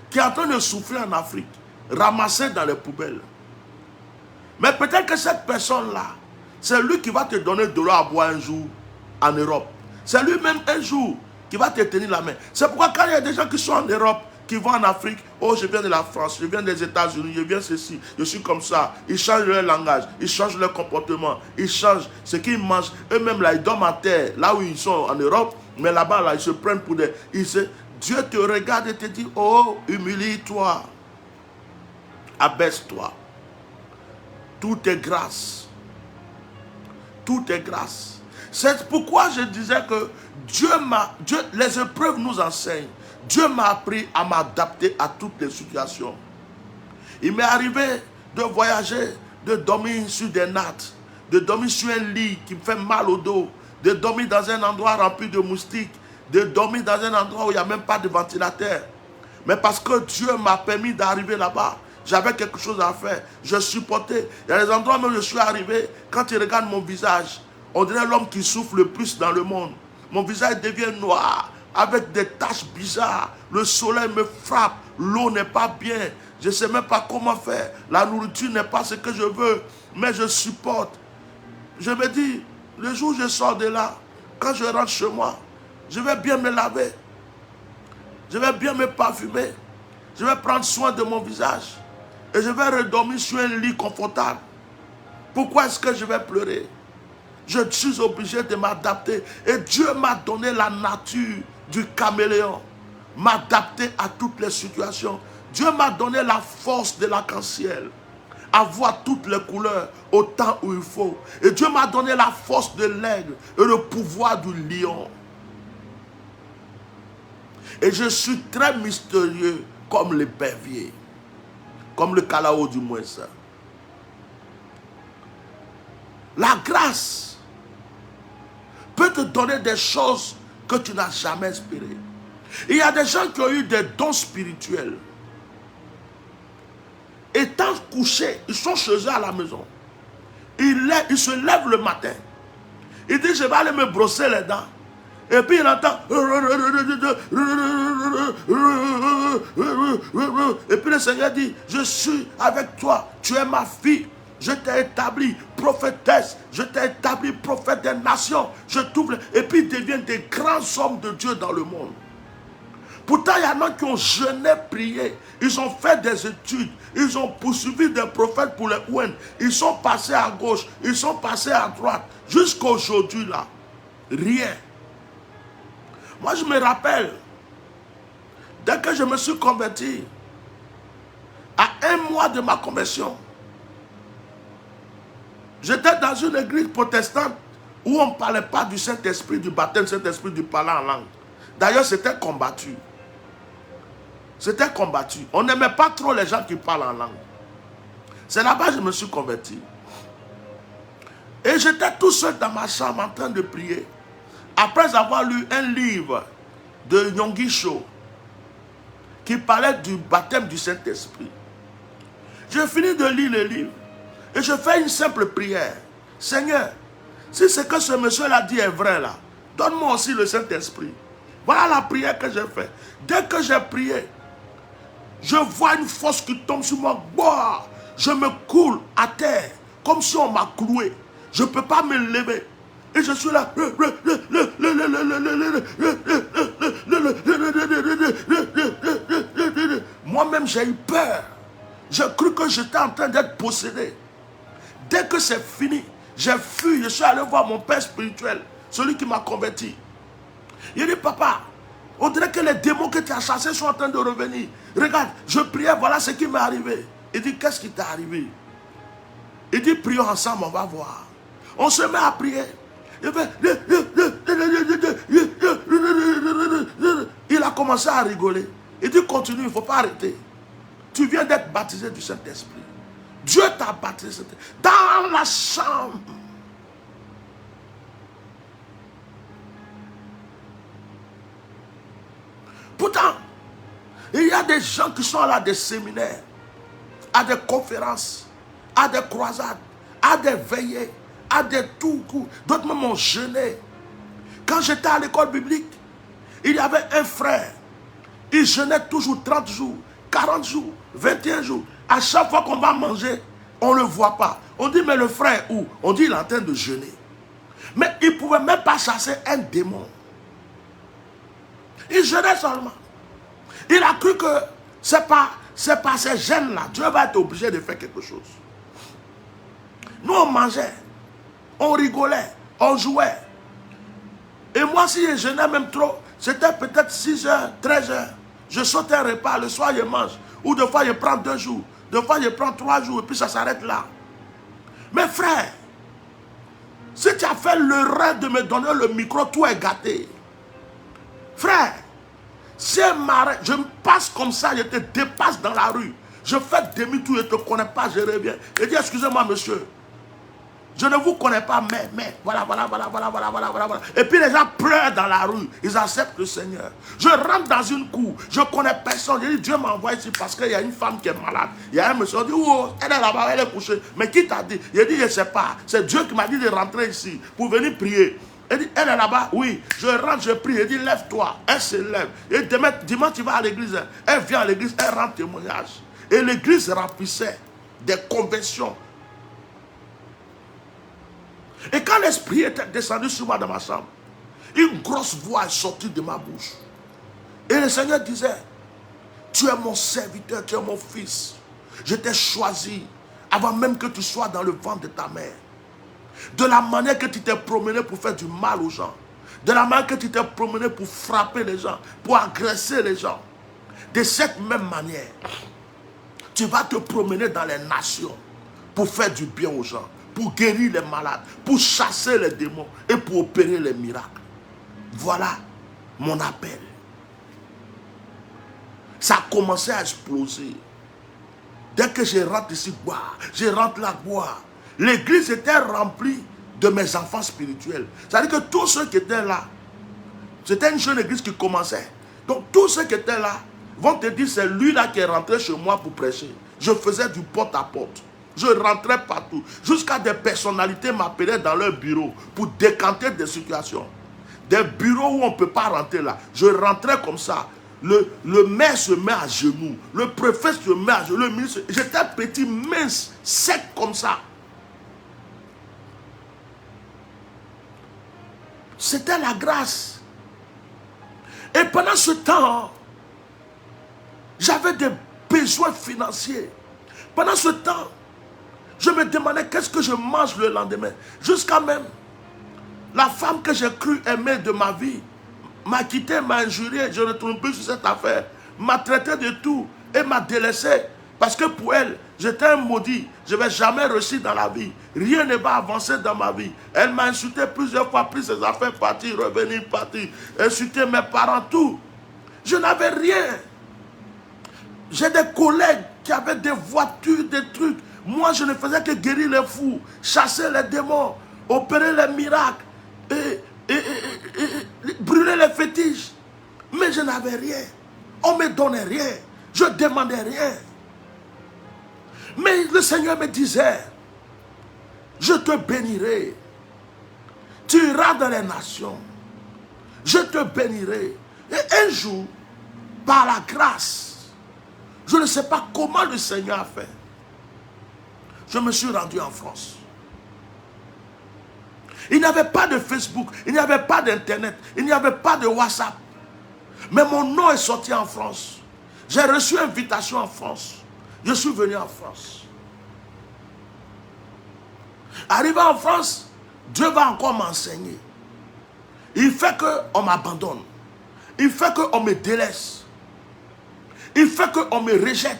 qui est en train de souffler en Afrique, ramassé dans les poubelles. Mais peut-être que cette personne-là, c'est lui qui va te donner de l'eau à boire un jour en Europe. C'est lui-même un jour qui va te tenir la main. C'est pourquoi quand il y a des gens qui sont en Europe, qui vont en Afrique, oh je viens de la France, je viens des États-Unis, je viens ceci, je suis comme ça. Ils changent leur langage, ils changent leur comportement, ils changent ce qu'ils mangent. Eux-mêmes là, ils dorment à terre, là où ils sont en Europe, mais là-bas, là, ils se prennent pour des... Dieu te regarde et te dit, oh, humilie-toi, abaisse-toi. Tout est grâce. Tout est grâce. C'est pourquoi je disais que les épreuves nous enseignent. Dieu m'a appris à m'adapter à toutes les situations. Il m'est arrivé de voyager, de dormir sur des nattes, de dormir sur un lit qui me fait mal au dos, de dormir dans un endroit rempli de moustiques, de dormir dans un endroit où il n'y a même pas de ventilateur. Mais parce que Dieu m'a permis d'arriver là-bas, j'avais quelque chose à faire. Je supportais. Il y a des endroits où je suis arrivé, quand tu regardes mon visage, on dirait l'homme qui souffre le plus dans le monde. Mon visage devient noir, avec des taches bizarres. Le soleil me frappe, l'eau n'est pas bien. Je ne sais même pas comment faire. La nourriture n'est pas ce que je veux, mais je supporte. Je me dis, le jour où je sors de là, quand je rentre chez moi, je vais bien me laver. Je vais bien me parfumer. Je vais prendre soin de mon visage. Et je vais redormir sur un lit confortable. Pourquoi est-ce que je vais pleurer? Je suis obligé de m'adapter. Et Dieu m'a donné la nature du caméléon. M'adapter à toutes les situations. Dieu m'a donné la force de l'arc-en-ciel. À voir toutes les couleurs au temps où il faut. Et Dieu m'a donné la force de l'aigle et le pouvoir du lion. Et je suis très mystérieux comme l'épervier. Comme le calao du moins ça. La grâce peut te donner des choses que tu n'as jamais espérées. Il y a des gens qui ont eu des dons spirituels. Étant couchés, ils sont chez eux à la maison. Ils se lèvent le matin. Il dit, je vais aller me brosser les dents. Et puis il entend. Et puis le Seigneur dit, je suis avec toi. Tu es ma fille. Je t'ai établi prophétesse. Je t'ai établi prophète des nations. Je t'ouvre. Et puis ils deviennent des grands hommes de Dieu dans le monde. Pourtant, il y en a qui ont jeûné, prié. Ils ont fait des études. Ils ont poursuivi des prophètes pour les ouènes. Ils sont passés à gauche. Ils sont passés à droite. Jusqu'à aujourd'hui, là. Rien. Moi, je me rappelle, dès que je me suis converti, à 1 mois de ma conversion, j'étais dans une église protestante où on ne parlait pas du Saint-Esprit, du baptême Saint-Esprit, du parler en langue. D'ailleurs, c'était combattu. C'était combattu. On n'aimait pas trop les gens qui parlent en langue. C'est là-bas que je me suis converti. Et j'étais tout seul dans ma chambre en train de prier. Après avoir lu un livre de Yonggi Cho qui parlait du baptême du Saint-Esprit. J'ai fini de lire le livre et je fais une simple prière. Seigneur, si ce que ce monsieur-là dit est vrai là, donne-moi aussi le Saint-Esprit. Voilà la prière que j'ai faite. Dès que j'ai prié, je vois une force qui tombe sur moi. Boah, je me coule à terre comme si on m'a cloué. Je ne peux pas me lever. Et je suis là. Moi-même, j'ai eu peur. J'ai cru que j'étais en train d'être possédé. Dès que c'est fini, j'ai fui. Je suis allé voir mon père spirituel, celui qui m'a converti. Il dit, papa, on dirait que les démons que tu as chassés sont en train de revenir. Regarde, je priais, voilà ce qui m'est arrivé. Il dit, qu'est-ce qui t'est arrivé? Il dit, prions ensemble, on va voir. On se met à prier. Il a commencé à rigoler. Il dit, continue, il ne faut pas arrêter. Tu viens d'être baptisé du Saint-Esprit. Dieu t'a baptisé dans la chambre. Pourtant, il y a des gens qui sont là à des séminaires, à des conférences, à des croisades, à des veillées, à des tout coups. D'autres même ont jeûné. Quand j'étais à l'école biblique, il y avait un frère. Il jeûnait toujours 30 jours, 40 jours, 21 jours. À chaque fois qu'on va manger, on ne le voit pas. On dit, mais le frère où? On dit, il est en train de jeûner. Mais il ne pouvait même pas chasser un démon. Il jeûnait seulement. Il a cru que ce n'est pas ces gènes-là. Dieu va être obligé de faire quelque chose. Nous, on mangeait, on rigolait, on jouait. Et moi, si je jeûnais même trop, c'était peut-être 6 heures, 13 heures. Je saute un repas, le soir, je mange. Ou des fois, je prends 2 jours. Des fois, je prends 3 jours et puis ça s'arrête là. Mais frère, si tu as fait l'erreur de me donner le micro, tout est gâté. Frère, si un marin, je me passe comme ça, je te dépasse dans la rue. Je fais demi-tour, je ne te connais pas, je reviens. Je dis, excusez-moi, monsieur. Je ne vous connais pas, mais, voilà. Et puis les gens pleurent dans la rue. Ils acceptent le Seigneur. Je rentre dans une cour. Je ne connais personne. Je dis, Dieu m'envoie ici parce qu'il y a une femme qui est malade. Il y a un monsieur qui dit, oh, elle est là-bas, elle est couchée. Mais qui t'a dit? Je dis, je ne sais pas. C'est Dieu qui m'a dit de rentrer ici pour venir prier. Elle dit, elle est là-bas? Oui. Je rentre, je prie. Elle dit, lève-toi. Elle se lève. Et dimanche, tu vas à l'église. Elle vient à l'église, elle rend témoignage. Et l'église remplissait des conversions. Et quand l'esprit était descendu sur moi dans ma chambre, une grosse voix est sortie de ma bouche. Et le Seigneur disait, tu es mon serviteur, tu es mon fils. Je t'ai choisi avant même que tu sois dans le ventre de ta mère. De la manière que tu t'es promené pour faire du mal aux gens. De la manière que tu t'es promené pour frapper les gens, pour agresser les gens. De cette même manière, tu vas te promener dans les nations pour faire du bien aux gens, pour guérir les malades, pour chasser les démons et pour opérer les miracles. Voilà mon appel. Ça a commencé à exploser. Dès que je rentre ici, boire, je rentre là, boire. L'église était remplie de mes enfants spirituels. C'est-à-dire que tous ceux qui étaient là, c'était une jeune église qui commençait. Donc tous ceux qui étaient là vont te dire, c'est lui là qui est rentré chez moi pour prêcher. Je faisais du porte-à-porte. Je rentrais partout. Jusqu'à des personnalités m'appelaient dans leur bureau pour décanter des situations. Des bureaux où on ne peut pas rentrer là. Je rentrais comme ça. Le maire se met à genoux. Le préfet se met à genoux. Le ministre. J'étais petit, mince, sec comme ça. C'était la grâce. Et pendant ce temps, j'avais des besoins financiers. Pendant ce temps, je me demandais qu'est-ce que je mange le lendemain. Jusqu'à même, la femme que j'ai cru aimer de ma vie m'a quitté, m'a injurié, je ne retourne plus sur cette affaire, m'a traité de tout et m'a délaissé. Parce que pour elle, j'étais un maudit, je ne vais jamais réussir dans la vie. Rien ne va avancer dans ma vie. Elle m'a insulté plusieurs fois, pris ses affaires, partir, revenir, partir, insulté mes parents, tout. Je n'avais rien. J'ai des collègues qui avaient des voitures, des trucs. Moi, je ne faisais que guérir les fous, chasser les démons, opérer les miracles, brûler les fétiches. Mais je n'avais rien. On ne me donnait rien. Je ne demandais rien. Mais le Seigneur me disait, je te bénirai. Tu iras dans les nations. Je te bénirai. Et un jour, par la grâce, je ne sais pas comment le Seigneur a fait. Je me suis rendu en France. Il n'y avait pas de Facebook, il n'y avait pas d'Internet, il n'y avait pas de WhatsApp. Mais mon nom est sorti en France. J'ai reçu une invitation en France. Je suis venu en France. Arrivé en France, Dieu va encore m'enseigner. Il fait qu'on m'abandonne. Il fait qu'on me délaisse. Il fait qu'on me rejette.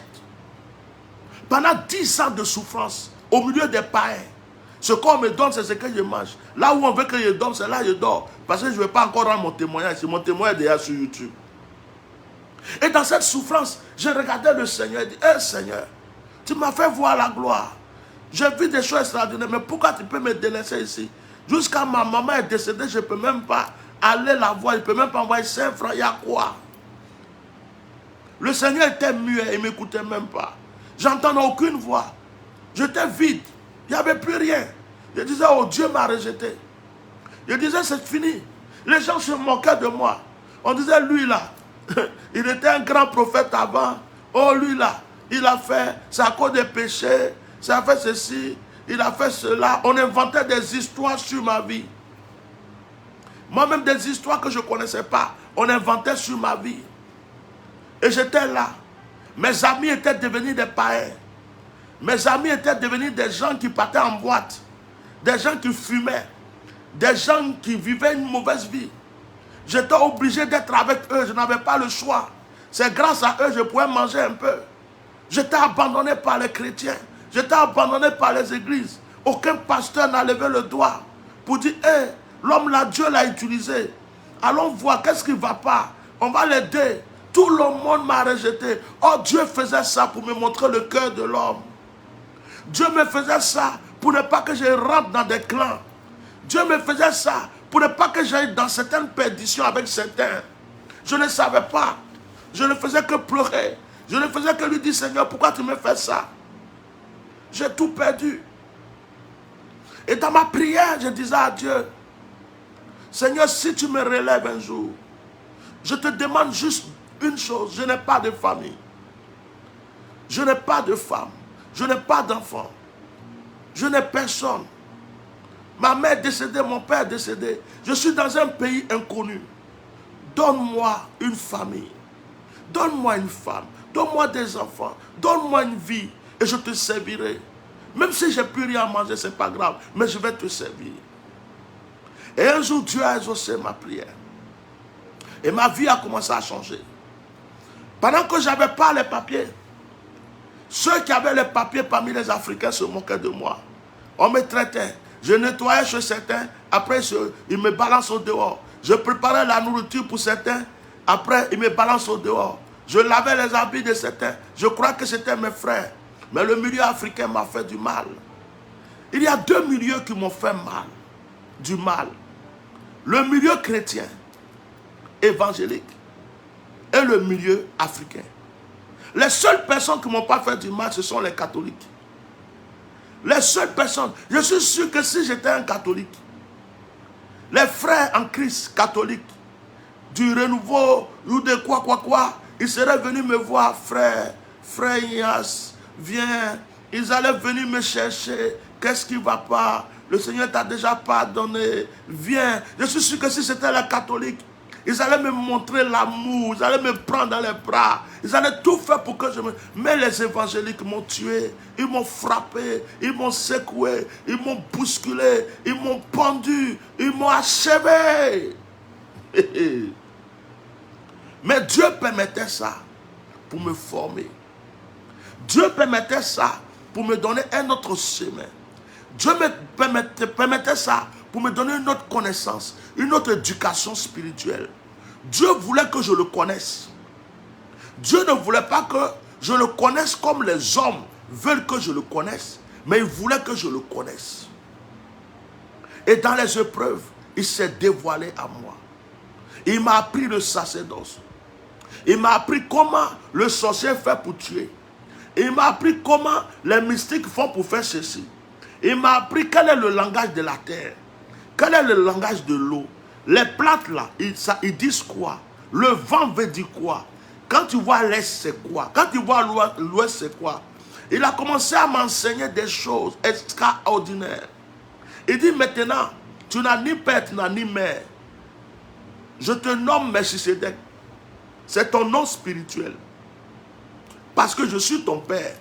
Pendant 10 ans de souffrance, au milieu des païens, ce qu'on me donne, c'est ce que je mange. Là où on veut que je dorme, c'est là que je dors. Parce que je ne vais pas encore rendre mon témoignage. Mon témoignage est déjà sur YouTube. Et dans cette souffrance, je regardais le Seigneur et dit, hé Seigneur, tu m'as fait voir la gloire. J'ai vu des choses extraordinaires, mais pourquoi tu peux me délaisser ici? Jusqu'à ma maman est décédée, je ne peux même pas aller la voir, je ne peux même pas envoyer 5 francs, il y a quoi? Le Seigneur était muet, il ne m'écoutait même pas. J'entendais aucune voix. J'étais vide. Il n'y avait plus rien. Je disais, oh Dieu m'a rejeté. Je disais, c'est fini. Les gens se moquaient de moi. On disait, lui là, il était un grand prophète avant. Oh lui là, il a fait, c'est à cause des péchés. Ça a fait ceci, il a fait cela. On inventait des histoires sur ma vie. Moi-même des histoires que je ne connaissais pas. On inventait sur ma vie. Et j'étais là. Mes amis étaient devenus des païens. Mes amis étaient devenus des gens qui partaient en boîte. Des gens qui fumaient. Des gens qui vivaient une mauvaise vie. J'étais obligé d'être avec eux. Je n'avais pas le choix. C'est grâce à eux que je pouvais manger un peu. J'étais abandonné par les chrétiens. J'étais abandonné par les églises. Aucun pasteur n'a levé le doigt pour dire, hé, l'homme là, Dieu l'a utilisé. Allons voir, qu'est-ce qui ne va pas? On va l'aider. Tout le monde m'a rejeté. Oh, Dieu faisait ça pour me montrer le cœur de l'homme. Dieu me faisait ça pour ne pas que je rentre dans des clans. Dieu me faisait ça pour ne pas que j'aille dans certaines perditions avec certains. Je ne savais pas. Je ne faisais que pleurer. Je ne faisais que lui dire, Seigneur, pourquoi tu me fais ça? J'ai tout perdu. Et dans ma prière, je disais à Dieu, Seigneur, si tu me relèves un jour, je te demande juste une chose, je n'ai pas de famille. Je n'ai pas de femme. Je n'ai pas d'enfant. Je n'ai personne. Ma mère est décédée, mon père est décédé. Je suis dans un pays inconnu. Donne-moi une famille. Donne-moi une femme. Donne-moi des enfants. Donne-moi une vie. Et je te servirai. Même si je n'ai plus rien à manger, ce n'est pas grave. Mais je vais te servir. Et un jour, Dieu a exaucé ma prière. Et ma vie a commencé à changer. Pendant que je n'avais pas les papiers, ceux qui avaient les papiers parmi les Africains se moquaient de moi. On me traitait. Je nettoyais chez certains. Après, ils me balancent au dehors. Je préparais la nourriture pour certains. Après, ils me balancent au dehors. Je lavais les habits de certains. Je crois que c'était mes frères. Mais le milieu africain m'a fait du mal. Il y a deux milieux qui m'ont fait mal. Du mal. Le milieu chrétien, évangélique, et le milieu africain. Les seules personnes qui ne m'ont pas fait du mal, ce sont les catholiques. Les seules personnes. Je suis sûr que si j'étais un catholique, les frères en Christ catholiques, du renouveau ou de quoi, ils seraient venus me voir, frère Ignace, viens. Ils allaient venir me chercher. Qu'est-ce qui ne va pas? Le Seigneur t'a déjà pardonné. Viens. Je suis sûr que si c'était les catholiques, ils allaient me montrer l'amour. Ils allaient me prendre dans les bras. Ils allaient tout faire pour que je me... Mais les évangéliques m'ont tué. Ils m'ont frappé. Ils m'ont secoué. Ils m'ont bousculé. Ils m'ont pendu. Ils m'ont achevé. Mais Dieu permettait ça pour me former. Dieu permettait ça pour me donner un autre chemin. Dieu me permettait ça pour me donner une autre connaissance, une autre éducation spirituelle. Dieu voulait que je le connaisse. Dieu ne voulait pas que je le connaisse comme les hommes veulent que je le connaisse, mais il voulait que je le connaisse. Et dans les épreuves, il s'est dévoilé à moi. Il m'a appris le sacerdoce. Il m'a appris comment le sorcier fait pour tuer. Il m'a appris comment les mystiques font pour faire ceci. Il m'a appris quel est le langage de la terre. Quel est le langage de l'eau. Les plantes là, ils disent quoi? Le vent veut dire quoi? Quand tu vois l'est, c'est quoi? Quand tu vois l'ouest, c'est quoi? Il a commencé à m'enseigner des choses extraordinaires. Il dit maintenant, tu n'as ni père, tu n'as ni mère. Je te nomme Melchisedec. C'est ton nom spirituel. Parce que je suis ton père.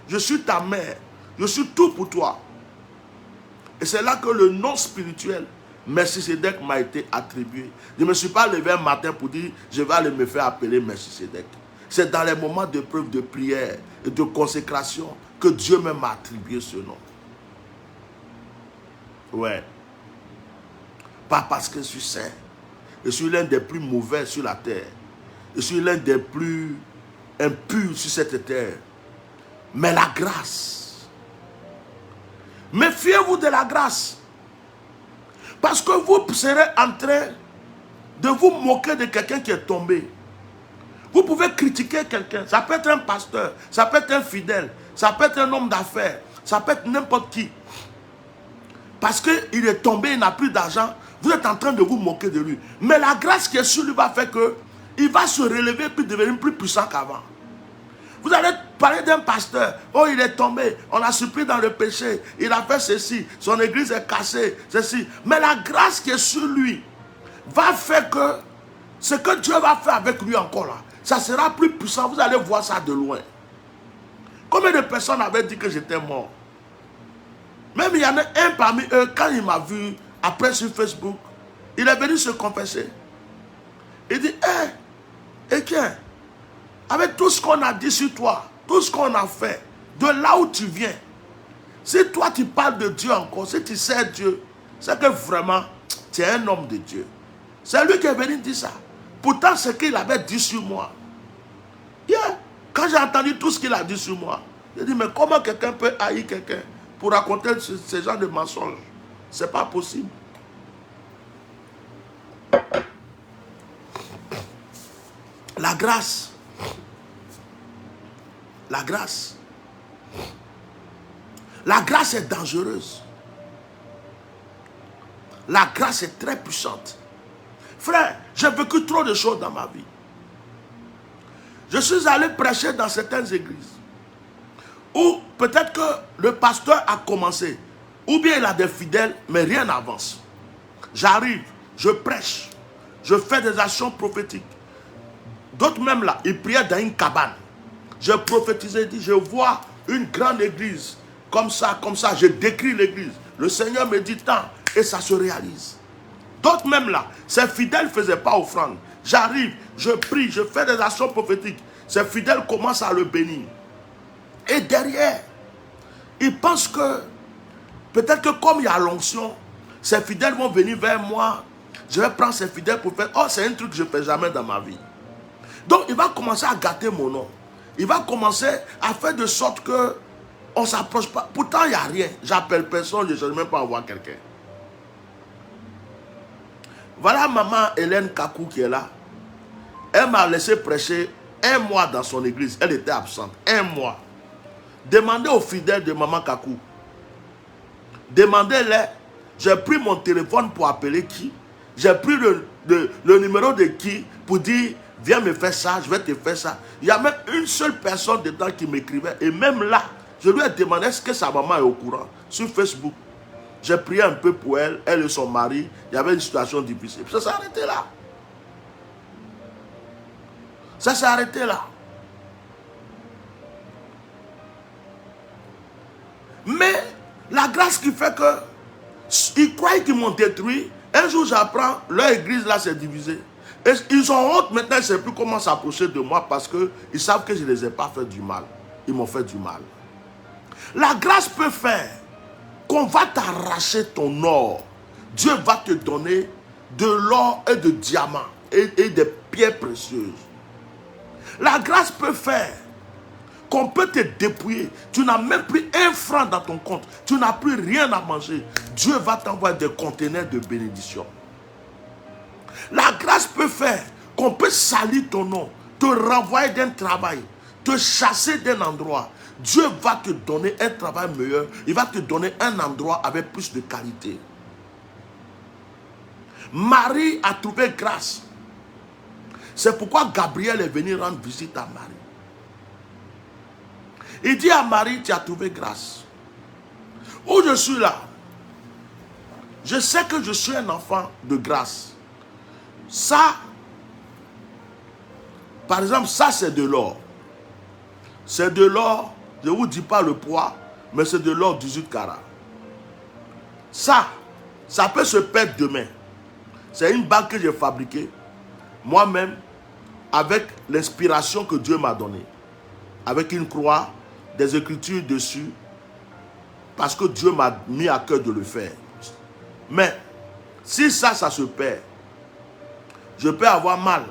Je suis ta mère. Je suis tout pour toi. Et c'est là que le nom spirituel, Melchisedec, m'a été attribué. Je ne me suis pas levé un matin pour dire, je vais aller me faire appeler Melchisedec. C'est dans les moments de preuve, de prière et de consécration que Dieu même m'a attribué ce nom. Ouais. Pas parce que je suis saint. Je suis l'un des plus mauvais sur la terre. Je suis l'un des plus impurs sur cette terre. Mais la grâce. Méfiez-vous de la grâce. Parce que vous serez en train de vous moquer de quelqu'un qui est tombé. Vous pouvez critiquer quelqu'un. Ça peut être un pasteur. Ça peut être un fidèle. Ça peut être un homme d'affaires. Ça peut être n'importe qui. Parce qu'il est tombé, il n'a plus d'argent. Vous êtes en train de vous moquer de lui. Mais la grâce qui est sur lui va faire que il va se relever puis devenir plus puissant qu'avant. Vous allez parler d'un pasteur. Oh, il est tombé. On l'a surpris dans le péché. Il a fait ceci. Son église est cassée. Ceci. Mais la grâce qui est sur lui va faire que ce que Dieu va faire avec lui encore là, ça sera plus puissant. Vous allez voir ça de loin. Combien de personnes avaient dit que j'étais mort? Même il y en a un parmi eux, quand il m'a vu après sur Facebook, il est venu se confesser. Il dit, hé, Etienne, avec tout ce qu'on a dit sur toi, tout ce qu'on a fait, de là où tu viens, si toi tu parles de Dieu encore, si tu sais Dieu, c'est que vraiment, tu es un homme de Dieu. C'est lui qui est venu dire ça. Pourtant, ce qu'il avait dit sur moi, yeah, quand j'ai entendu tout ce qu'il a dit sur moi, j'ai dit, mais comment quelqu'un peut haïr quelqu'un pour raconter ce genre de mensonges? C'est pas possible. La grâce. La grâce. La grâce est dangereuse. La grâce est très puissante. Frère, j'ai vécu trop de choses dans ma vie. Je suis allé prêcher dans certaines églises où peut-être que le pasteur a commencé, ou bien il a des fidèles, mais rien n'avance. J'arrive, je prêche, je fais des actions prophétiques. D'autres même là, ils priaient dans une cabane. Je prophétisais, je vois une grande église, comme ça, je décris l'église. Le Seigneur me dit tant, et ça se réalise. D'autres même là, ces fidèles ne faisaient pas offrande. J'arrive, je prie, je fais des actions prophétiques. Ces fidèles commencent à le bénir. Et derrière, ils pensent que, peut-être que comme il y a l'onction, ces fidèles vont venir vers moi. Je vais prendre ces fidèles pour faire, oh c'est un truc que je ne fais jamais dans ma vie. Donc il va commencer à gâter mon nom. Il va commencer à faire de sorte que on ne s'approche pas. Pourtant, il n'y a rien. J'appelle personne, je ne cherche même pas à voir quelqu'un. Voilà maman Hélène Kakou qui est là. Elle m'a laissé prêcher 1 mois dans son église. Elle était absente. 1 mois. Demandez aux fidèles de maman Kakou. Demandez-les. J'ai pris mon téléphone pour appeler qui. J'ai pris le numéro de qui pour dire viens me faire ça, je vais te faire ça. Il y a même une seule personne dedans qui m'écrivait. Et même là, je lui ai demandé est-ce que sa maman est au courant sur Facebook. J'ai prié un peu pour elle, elle et son mari. Il y avait une situation difficile. Ça s'est arrêté là. Ça s'est arrêté là. Mais la grâce qui fait que ils croient qu'ils m'ont détruit. Un jour j'apprends, leur église là s'est divisée. Et ils ont honte maintenant, ils ne savent plus comment s'approcher de moi parce qu'ils savent que je ne les ai pas fait du mal. Ils m'ont fait du mal. La grâce peut faire qu'on va t'arracher ton or. Dieu va te donner de l'or et de diamants et des pierres précieuses. La grâce peut faire qu'on peut te dépouiller. Tu n'as même plus 1 franc dans ton compte. Tu n'as plus rien à manger. Dieu va t'envoyer des conteneurs de bénédiction. La grâce peut faire qu'on peut salir ton nom, te renvoyer d'un travail, te chasser d'un endroit. Dieu va te donner un travail meilleur. Il va te donner un endroit avec plus de qualité. Marie a trouvé grâce. C'est pourquoi Gabriel est venu rendre visite à Marie. Il dit à Marie, tu as trouvé grâce. Où je suis là, je sais que je suis un enfant de grâce. Ça, par exemple, ça c'est de l'or. C'est de l'or, je ne vous dis pas le poids, mais c'est de l'or 18 carats. Ça peut se perdre demain. C'est une bague que j'ai fabriquée, moi-même, avec l'inspiration que Dieu m'a donnée. Avec une croix, des écritures dessus, parce que Dieu m'a mis à cœur de le faire. Mais, si ça se perd, je peux avoir mal.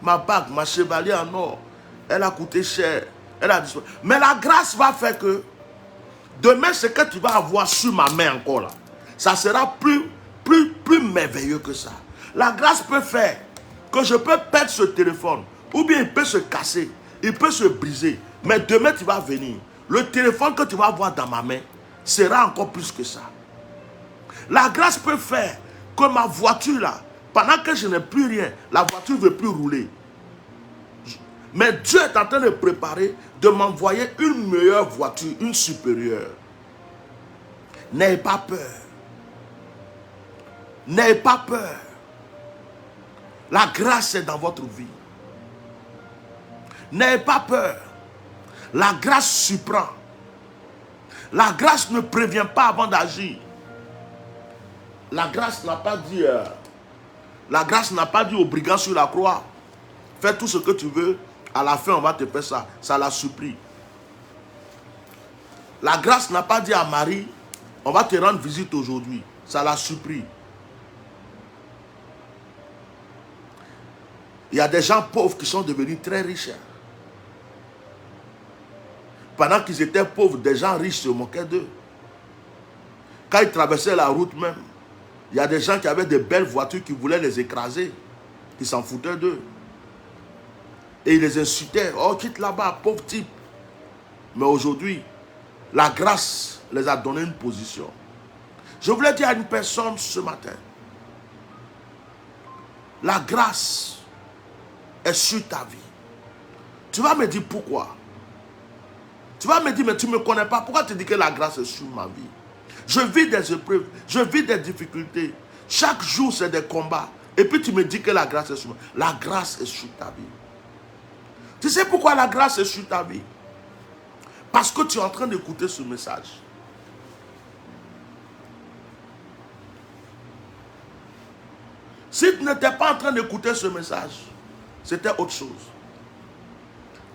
Ma bague, ma chevalier en or, elle a coûté cher. Elle a disparu. Mais la grâce va faire que demain, ce que tu vas avoir sur ma main encore là, ça sera plus merveilleux que ça. La grâce peut faire que je peux perdre ce téléphone, ou bien il peut se casser, il peut se briser. Mais demain, tu vas venir. Le téléphone que tu vas avoir dans ma main sera encore plus que ça. La grâce peut faire que ma voiture là, pendant que je n'ai plus rien, la voiture ne veut plus rouler. Mais Dieu est en train de préparer, de m'envoyer une meilleure voiture, une supérieure. N'ayez pas peur. N'ayez pas peur. La grâce est dans votre vie. N'ayez pas peur. La grâce surprend. La grâce ne prévient pas avant d'agir. La grâce n'a pas dit... la grâce n'a pas dit aux brigands sur la croix, fais tout ce que tu veux, à la fin on va te faire ça. Ça la supplie. La grâce n'a pas dit à Marie, on va te rendre visite aujourd'hui. Ça la supplie. Il y a des gens pauvres qui sont devenus très riches. Pendant qu'ils étaient pauvres, des gens riches se moquaient d'eux. Quand ils traversaient la route même, il y a des gens qui avaient de belles voitures qui voulaient les écraser, qui s'en foutaient d'eux. Et ils les insultaient. Oh, quitte là-bas, pauvre type. Mais aujourd'hui, la grâce les a donné une position. Je voulais dire à une personne ce matin, la grâce est sur ta vie. Tu vas me dire pourquoi. Tu vas me dire, mais tu ne me connais pas. Pourquoi tu dis que la grâce est sur ma vie? Je vis des épreuves, je vis des difficultés. Chaque jour, c'est des combats. Et puis tu me dis que la grâce est sur moi. La grâce est sur ta vie. Tu sais pourquoi la grâce est sur ta vie? Parce que tu es en train d'écouter ce message. Si tu n'étais pas en train d'écouter ce message, c'était autre chose.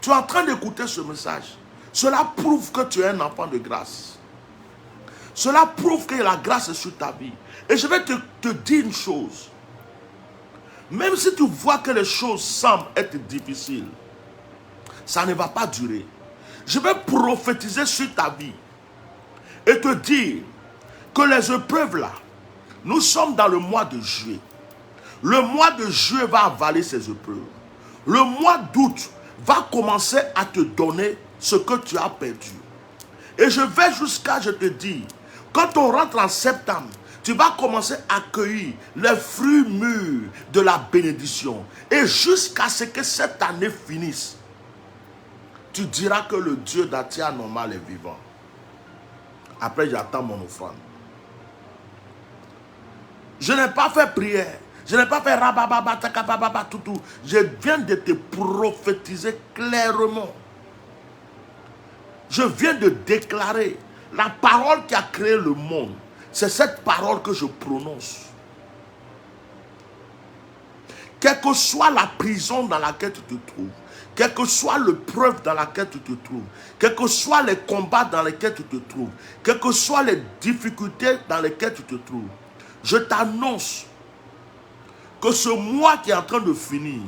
Tu es en train d'écouter ce message. Cela prouve que tu es un enfant de grâce. Cela prouve que la grâce est sur ta vie. Et je vais te dire une chose. Même si tu vois que les choses semblent être difficiles, ça ne va pas durer. Je vais prophétiser sur ta vie et te dire que les épreuves là, nous sommes dans le mois de juillet. Le mois de juillet va avaler ces épreuves. Le mois d'août va commencer à te donner ce que tu as perdu. Et je vais jusqu'à, je te dis, quand on rentre en septembre, tu vas commencer à accueillir les fruits mûrs de la bénédiction. Et jusqu'à ce que cette année finisse, tu diras que le Dieu d'Atia normal est vivant. Après, j'attends mon offrande. Je n'ai pas fait prière. Je n'ai pas fait rabababa, takababa, toutou. Je viens de te prophétiser clairement. Je viens de déclarer la parole qui a créé le monde. C'est cette parole que je prononce. Quelle que soit la prison dans laquelle tu te trouves, quelle que soit l'épreuve dans laquelle tu te trouves, quels que soient les combats dans lesquels tu te trouves, quelles que soient les difficultés dans lesquelles tu te trouves, je t'annonce que ce mois qui est en train de finir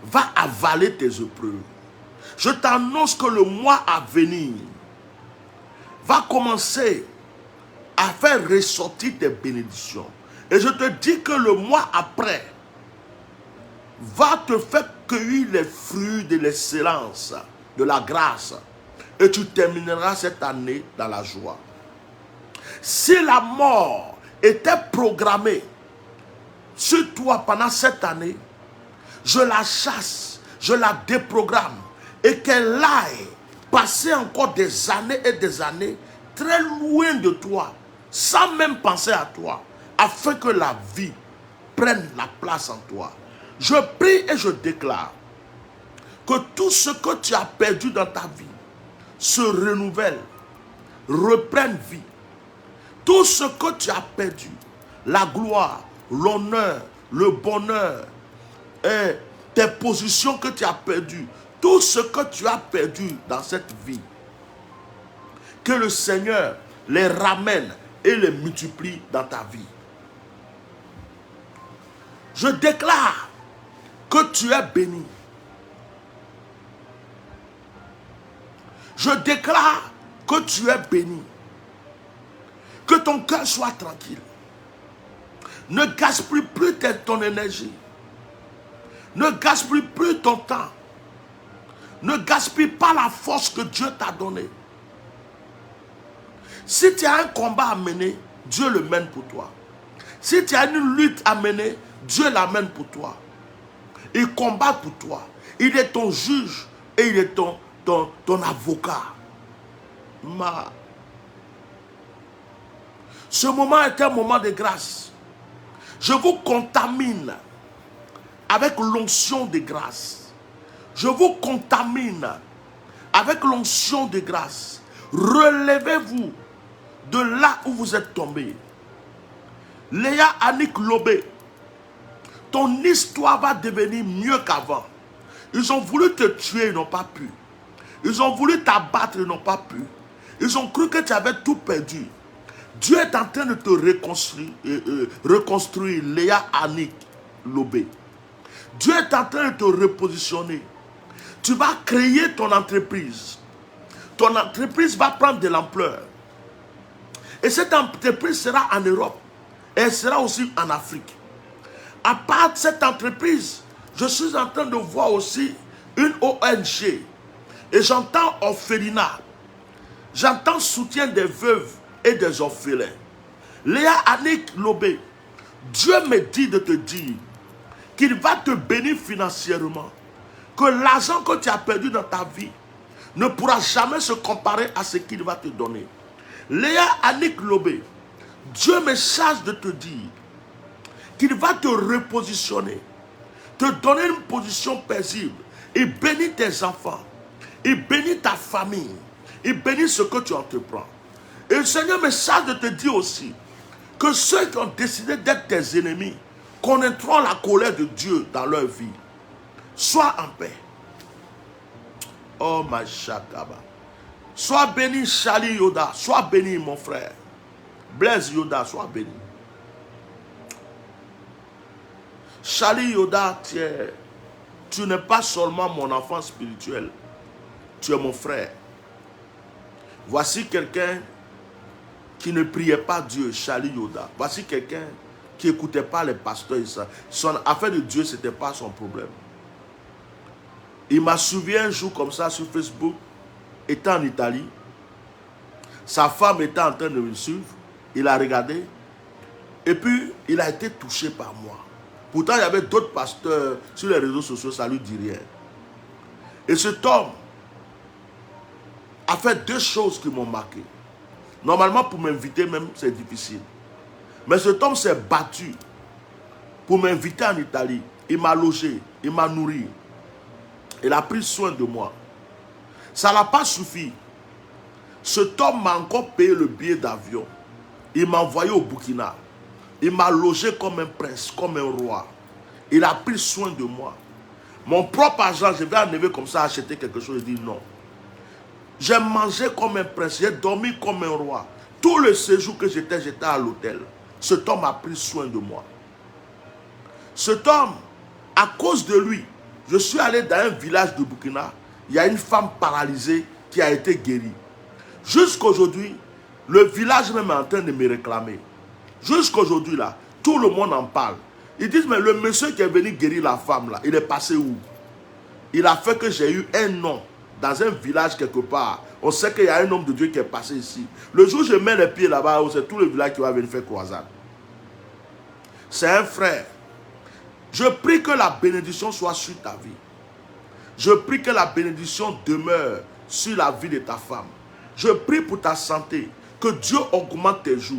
va avaler tes épreuves. Je t'annonce que le mois à venir va commencer à faire ressortir tes bénédictions. Et je te dis que le mois après va te faire cueillir les fruits de l'excellence, de la grâce. Et tu termineras cette année dans la joie. Si la mort était programmée sur toi pendant cette année, je la chasse, je la déprogramme et qu'elle aille passer encore des années et des années très loin de toi, sans même penser à toi, afin que la vie prenne la place en toi. Je prie et je déclare que tout ce que tu as perdu dans ta vie se renouvelle, reprenne vie. Tout ce que tu as perdu, la gloire, l'honneur, le bonheur, et tes positions que tu as perdues, tout ce que tu as perdu dans cette vie, que le Seigneur les ramène et les multiplie dans ta vie. Je déclare que tu es béni. Je déclare que tu es béni. Que ton cœur soit tranquille. Ne gaspille plus ton énergie. Ne gaspille plus ton temps. Ne gaspille pas la force que Dieu t'a donnée. Si tu as un combat à mener, Dieu le mène pour toi. Si tu as une lutte à mener, Dieu l'amène pour toi. Il combat pour toi. Il est ton juge et il est ton avocat. Ce moment est un moment de grâce. Je vous contamine avec l'onction de grâce. Je vous contamine avec l'onction de grâce. Relevez-vous de là où vous êtes tombé. Léa Annick Lobé, ton histoire va devenir mieux qu'avant. Ils ont voulu te tuer, ils n'ont pas pu. Ils ont voulu t'abattre, ils n'ont pas pu. Ils ont cru que tu avais tout perdu. Dieu est en train de te reconstruire, Léa Annick Lobé. Dieu est en train de te repositionner. Tu vas créer ton entreprise. Ton entreprise va prendre de l'ampleur. Et cette entreprise sera en Europe. Et elle sera aussi en Afrique. À part cette entreprise, je suis en train de voir aussi une ONG. Et j'entends orphelinat. J'entends soutien des veuves et des orphelins. Léa Annick Lobé, Dieu me dit de te dire qu'il va te bénir financièrement. Que l'argent que tu as perdu dans ta vie ne pourra jamais se comparer à ce qu'il va te donner. Léa Annick Lobé, Dieu me charge de te dire qu'il va te repositionner, te donner une position paisible. Il bénit tes enfants, il bénit ta famille, il bénit ce que tu entreprends. Et le Seigneur me charge de te dire aussi que ceux qui ont décidé d'être tes ennemis connaîtront la colère de Dieu dans leur vie. Sois en paix. Oh ma chakaba. Sois béni Charlie Yoda. Sois béni mon frère. Blaise Yoda, sois béni. Charlie Yoda, tu n'es pas seulement mon enfant spirituel, tu es mon frère. Voici quelqu'un qui ne priait pas Dieu, Charlie Yoda. Voici quelqu'un qui n'écoutait pas les pasteurs. Son affaire de Dieu, ce n'était pas son problème. Il m'a souvenu un jour comme ça sur Facebook, étant en Italie. Sa femme était en train de me suivre. Il a regardé. Et puis, il a été touché par moi. Pourtant, il y avait d'autres pasteurs sur les réseaux sociaux, ça ne lui dit rien. Et cet homme a fait deux choses qui m'ont marqué. Normalement, pour m'inviter même, c'est difficile. Mais cet homme s'est battu pour m'inviter en Italie. Il m'a logé, il m'a nourri. Il a pris soin de moi. Ça n'a pas suffi. Cet homme m'a encore payé le billet d'avion. Il m'a envoyé au Burkina. Il m'a logé comme un prince, comme un roi. Il a pris soin de moi. Mon propre argent, je vais arriver comme ça acheter quelque chose. Il dit non. J'ai mangé comme un prince. J'ai dormi comme un roi. Tout le séjour que j'étais à l'hôtel. Cet homme a pris soin de moi. Cet homme, à cause de lui, je suis allé dans un village de Burkina. Il y a une femme paralysée qui a été guérie. Jusqu'aujourd'hui, le village même est en train de me réclamer. Jusqu'aujourd'hui, là, tout le monde en parle. Ils disent, mais le monsieur qui est venu guérir la femme, là, il est passé où? Il a fait que j'ai eu un nom dans un village quelque part. On sait qu'il y a un homme de Dieu qui est passé ici. Le jour où je mets les pieds là-bas, c'est tout le village qui va venir faire croisade. C'est un frère. Je prie que la bénédiction soit sur ta vie. Je prie que la bénédiction demeure sur la vie de ta femme. Je prie pour ta santé, que Dieu augmente tes jours.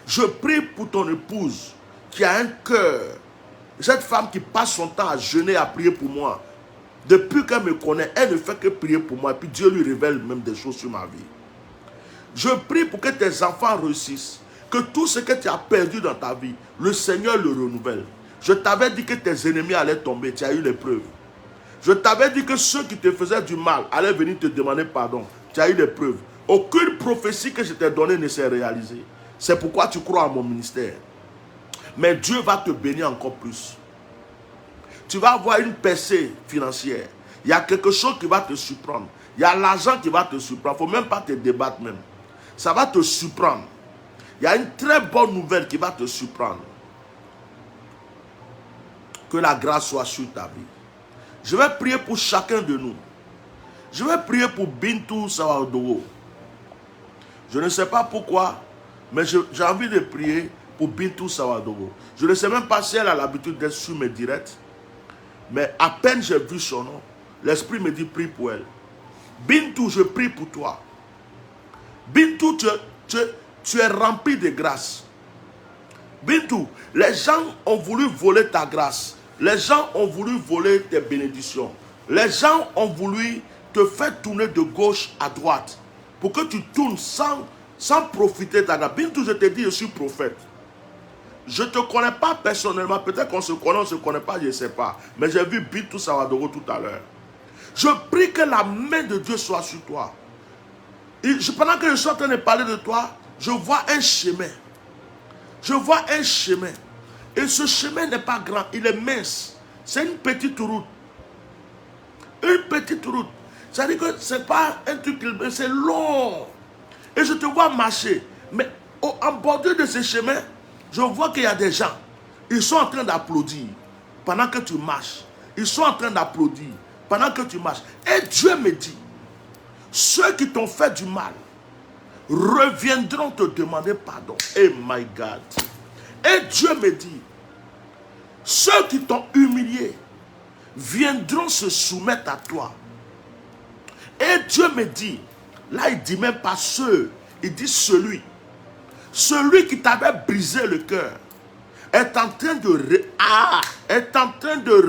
Je prie pour ton épouse qui a un cœur. Cette femme qui passe son temps à jeûner, à prier pour moi. Depuis qu'elle me connaît, elle ne fait que prier pour moi. Et puis Dieu lui révèle même des choses sur ma vie. Je prie pour que tes enfants réussissent. Que tout ce que tu as perdu dans ta vie, le Seigneur le renouvelle. Je t'avais dit que tes ennemis allaient tomber. Tu as eu les preuves. Je t'avais dit que ceux qui te faisaient du mal allaient venir te demander pardon. Tu as eu les preuves. Aucune prophétie que je t'ai donnée ne s'est réalisée. C'est pourquoi tu crois à mon ministère. Mais Dieu va te bénir encore plus. Tu vas avoir une percée financière. Il y a quelque chose qui va te surprendre. Il y a l'argent qui va te surprendre. Il ne faut même pas te débattre même. Ça va te surprendre. Il y a une très bonne nouvelle qui va te surprendre. Que la grâce soit sur ta vie. Je vais prier pour chacun de nous. Je vais prier pour Bintou Sawadogo. Je ne sais pas pourquoi, mais j'ai envie de prier pour Bintou Sawadogo. Je ne sais même pas si elle a l'habitude d'être sur mes directs. Mais à peine j'ai vu son nom, l'Esprit me dit prie pour elle. Bintou, je prie pour toi. Bintou, tu es rempli de grâce. Bintou, les gens ont voulu voler ta grâce. Les gens ont voulu voler tes bénédictions. Les gens ont voulu te faire tourner de gauche à droite. Pour que tu tournes sans profiter de ta grâce. Bintou, je te dis, je suis prophète. Je ne te connais pas personnellement. Peut-être qu'on se connaît, on ne se connaît pas, je ne sais pas. Mais j'ai vu Bintou Sawadogo tout à l'heure. Je prie que la main de Dieu soit sur toi. Pendant que je suis en train de parler de toi, je vois un chemin. Je vois un chemin. Et ce chemin n'est pas grand, il est mince. C'est une petite route. Une petite route. C'est-à-dire que ce n'est pas un truc, c'est long. Et je te vois marcher. Mais en bordure de ce chemin, je vois qu'il y a des gens. Ils sont en train d'applaudir pendant que tu marches. Ils sont en train d'applaudir pendant que tu marches. Et Dieu me dit, ceux qui t'ont fait du mal reviendront te demander pardon. Oh my God. Et Dieu me dit, ceux qui t'ont humilié viendront se soumettre à toi. Et Dieu me dit, là il dit même pas ceux, il dit celui qui t'avait brisé le cœur est en train de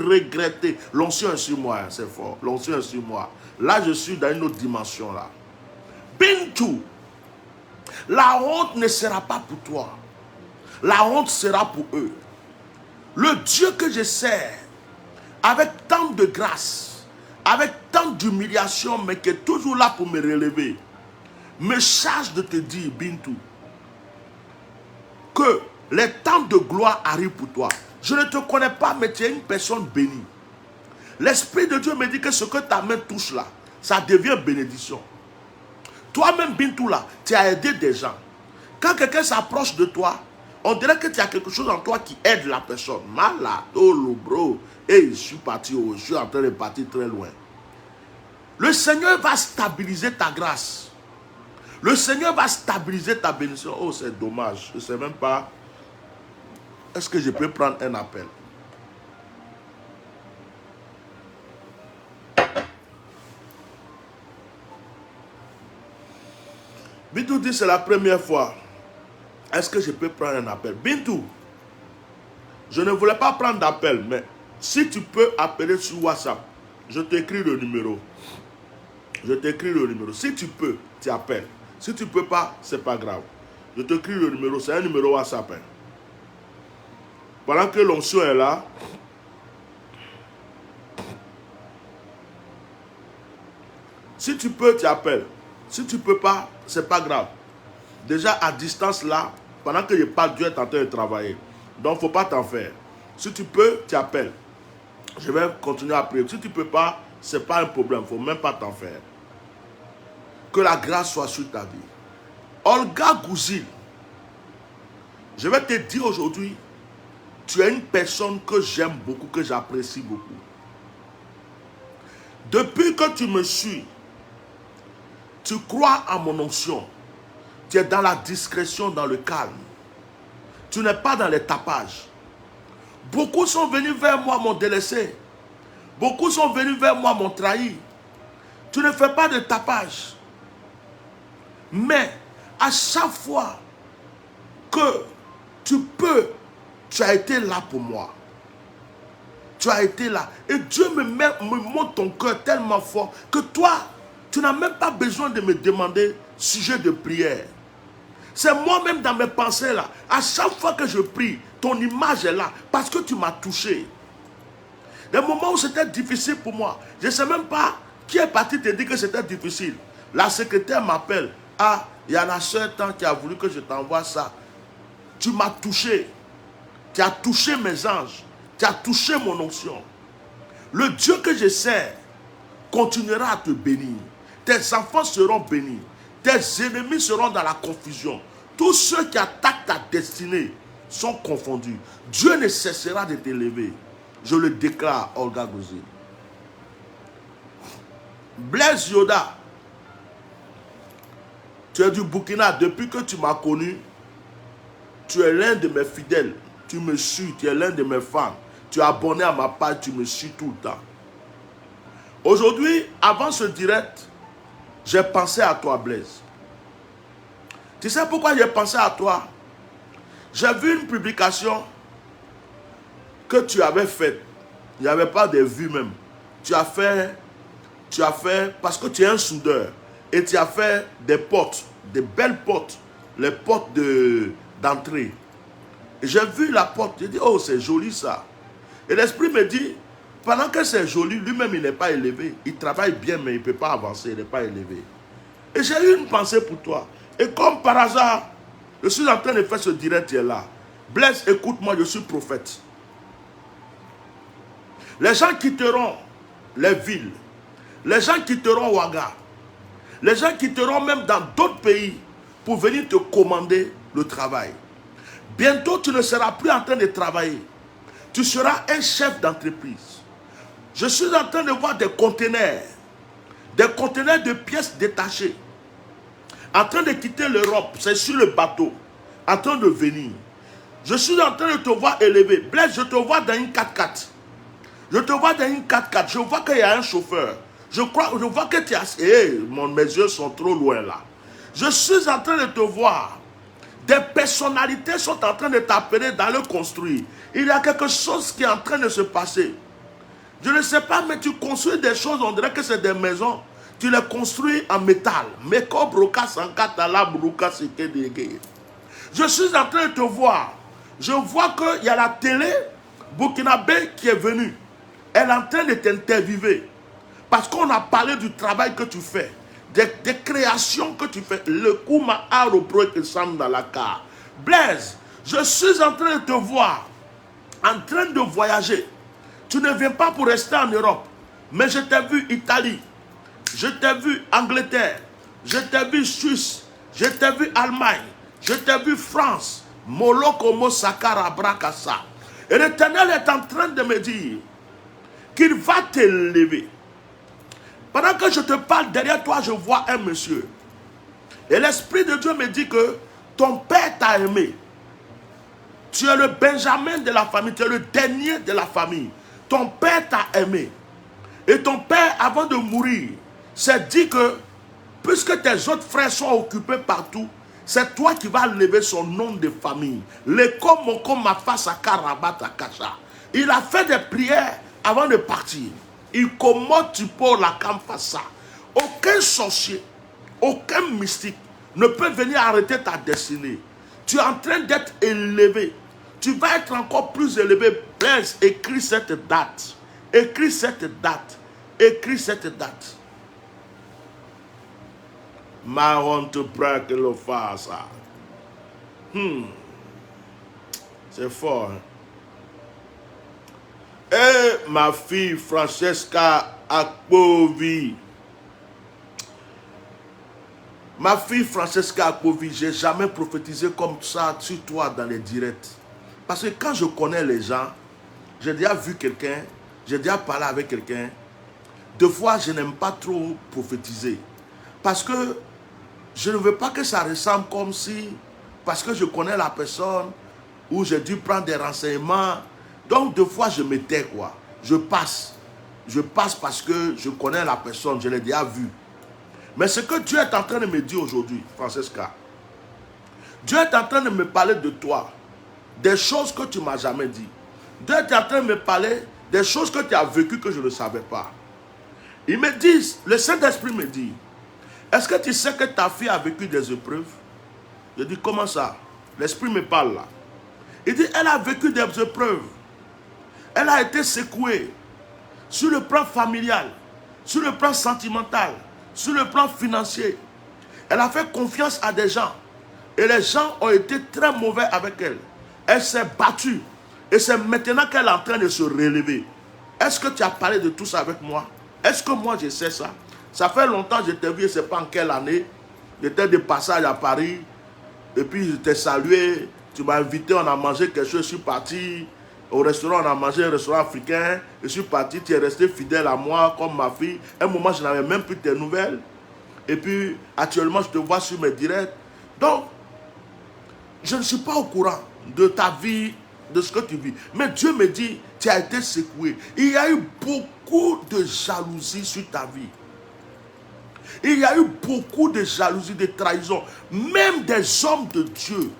regretter. L'onction est sur moi, c'est fort. L'onction est sur moi. Là, je suis dans une autre dimension là. Bintou, la honte ne sera pas pour toi. La honte sera pour eux. Le Dieu que je sers, avec tant de grâce, avec tant d'humiliation, mais qui est toujours là pour me relever, me charge de te dire, Bintou, que les temps de gloire arrivent pour toi. Je ne te connais pas, mais tu es une personne bénie. L'Esprit de Dieu me dit que ce que ta main touche là, ça devient bénédiction. Toi-même, Bintou là, tu as aidé des gens. Quand quelqu'un s'approche de toi, on dirait que tu as quelque chose en toi qui aide la personne. Malade, oh le bro. Et je suis parti, je suis en train de partir très loin. Le Seigneur va stabiliser ta grâce. Le Seigneur va stabiliser ta bénédiction. Oh, c'est dommage. Je ne sais même pas. Est-ce que je peux prendre un appel? Bintou dit c'est la première fois. Est-ce que je peux prendre un appel? Bintou, je ne voulais pas prendre d'appel, mais si tu peux appeler sur WhatsApp, je t'écris le numéro. Je t'écris le numéro. Si tu peux, tu appelles. Si tu ne peux pas, ce n'est pas grave. Je t'écris le numéro. C'est un numéro WhatsApp. Hein. Pendant que l'onction est là, si tu peux, tu appelles. Si tu ne peux pas, ce n'est pas grave. Déjà à distance là, pendant que je parle, Dieu est en train de travailler. Donc il ne faut pas t'en faire. Si tu peux, tu appelles. Je vais continuer à prier. Si tu ne peux pas, ce n'est pas un problème. Il ne faut même pas t'en faire. Que la grâce soit sur ta vie. Olga Gouzil, je vais te dire aujourd'hui, tu es une personne que j'aime beaucoup, que j'apprécie beaucoup. Depuis que tu me suis, tu crois à mon onction. Tu es dans la discrétion, dans le calme. Tu n'es pas dans les tapages. Beaucoup sont venus vers moi, m'ont délaissé. Beaucoup sont venus vers moi, m'ont trahi. Tu ne fais pas de tapage. Mais à chaque fois que tu peux, tu as été là pour moi. Tu as été là. Et Dieu me montre ton cœur tellement fort que toi, tu n'as même pas besoin de me demander sujet de prière. C'est moi-même dans mes pensées là. À chaque fois que je prie, ton image est là parce que tu m'as touché. Les moments où c'était difficile pour moi, je ne sais même pas qui est parti te dire que c'était difficile. La secrétaire m'appelle. Ah, il y a la soeur qui a voulu que je t'envoie ça. Tu m'as touché. Tu as touché mes anges. Tu as touché mon onction. Le Dieu que je sers continuera à te bénir. Tes enfants seront bénis. Tes ennemis seront dans la confusion. Tous ceux qui attaquent ta destinée sont confondus. Dieu ne cessera de t'élever. Je le déclare, Olga Gouzil. Blaise Yoda, tu es du Burkina. Depuis que tu m'as connu, tu es l'un de mes fidèles. Tu me suis, tu es l'un de mes fans. Tu es abonné à ma page, tu me suis tout le temps. Aujourd'hui, avant ce direct, j'ai pensé à toi, Blaise. Tu sais pourquoi j'ai pensé à toi? J'ai vu une publication que tu avais faite. Il n'y avait pas de vues même. Tu as fait, parce que tu es un soudeur. Et tu as fait des portes, des belles portes. Les portes d'entrée. Et j'ai vu la porte, j'ai dit, oh c'est joli ça. Et l'esprit me dit, pendant que c'est joli, lui-même il n'est pas élevé. Il travaille bien mais il ne peut pas avancer, il n'est pas élevé. Et j'ai eu une pensée pour toi. Et comme par hasard, je suis en train de faire ce direct là. Blaise, écoute-moi, je suis prophète. Les gens quitteront les villes. Les gens quitteront Ouaga. Les gens quitteront même dans d'autres pays pour venir te commander le travail. Bientôt, tu ne seras plus en train de travailler. Tu seras un chef d'entreprise. Je suis en train de voir des conteneurs de pièces détachées, en train de quitter l'Europe. C'est sur le bateau, en train de venir. Je suis en train de te voir élevé. Blaise, je te vois dans une 4x4. Je te vois dans une 4x4. Je vois qu'il y a un chauffeur. Je vois que tu as... mes yeux sont trop loin là. Je suis en train de te voir. Des personnalités sont en train de t'appeler d'aller construire. Il y a quelque chose qui est en train de se passer. Je ne sais pas, mais tu construis des choses, on dirait que c'est des maisons. Tu les construis en métal. Je suis en train de te voir. Je vois qu'il y a la télé burkinabé qui est venue. Elle est en train de t'interviewer. Parce qu'on a parlé du travail que tu fais. Des créations que tu fais. Le Kouma Aro Pro que semble dans la car. Blaise, je suis en train de te voir. en train de voyager. Tu ne viens pas pour rester en Europe. Mais je t'ai vu Italie. Je t'ai vu Angleterre. Je t'ai vu Suisse. Je t'ai vu Allemagne. Je t'ai vu France. Moloko Mosakara Brakasa. Et l'Éternel est en train de me dire qu'il va t'élever. Pendant que je te parle, derrière toi, je vois un monsieur. Et l'Esprit de Dieu me dit que ton père t'a aimé. Tu es le Benjamin de la famille. Tu es le dernier de la famille. Ton père t'a aimé. Et ton père, avant de mourir, s'est dit que, puisque tes autres frères sont occupés partout, c'est toi qui vas lever son nom de famille. Il a fait des prières avant de partir. Il commode tu pour la camfassa. Aucun sorcier, aucun mystique ne peut venir arrêter ta destinée. Tu es en train d'être élevé. Tu vas être encore plus élevé. Blaise, écris cette date. Écris cette date. Écris cette date. Marron te prend que le fasse. C'est fort. Hein? Et ma fille Francesca Akpovi. Ma fille Francesca Akpovi, j'ai jamais prophétisé comme ça sur toi dans les directs. Parce que quand je connais les gens, j'ai déjà vu quelqu'un, j'ai déjà parlé avec quelqu'un. Deux fois, je n'aime pas trop prophétiser. Parce que je ne veux pas que ça ressemble comme si, parce que je connais la personne, ou j'ai dû prendre des renseignements. Donc, deux fois, je me tais, quoi. Je passe. Je passe parce que je connais la personne, je l'ai déjà vue. Mais ce que Dieu est en train de me dire aujourd'hui, Francesca, Dieu est en train de me parler de toi, des choses que tu ne m'as jamais dit. Dieu est en train de me parler des choses que tu as vécues que je ne savais pas. Ils me disent, le Saint-Esprit me dit, est-ce que tu sais que ta fille a vécu des épreuves? Je dis, comment ça? L'Esprit me parle là. Il dit, elle a vécu des épreuves. Elle a été secouée sur le plan familial, sur le plan sentimental, sur le plan financier. Elle a fait confiance à des gens. Et les gens ont été très mauvais avec elle. Elle s'est battue. Et c'est maintenant qu'elle est en train de se relever. Est-ce que tu as parlé de tout ça avec moi? Est-ce que moi je sais ça? Ça fait longtemps que je t'ai vu, je ne sais pas en quelle année. J'étais de passage à Paris. Et puis je t'ai salué. Tu m'as invité, on a mangé quelque chose. Je suis parti au restaurant, on a mangé un restaurant africain. Je suis parti, tu es resté fidèle à moi comme ma fille. À un moment, je n'avais même plus tes nouvelles. Et puis actuellement, je te vois sur mes directs. Donc, je ne suis pas au courant de ta vie, de ce que tu vis. Mais Dieu me dit, tu as été secoué. Il y a eu beaucoup de jalousie sur ta vie. Il y a eu beaucoup de jalousie, de trahison. Même des hommes de Dieu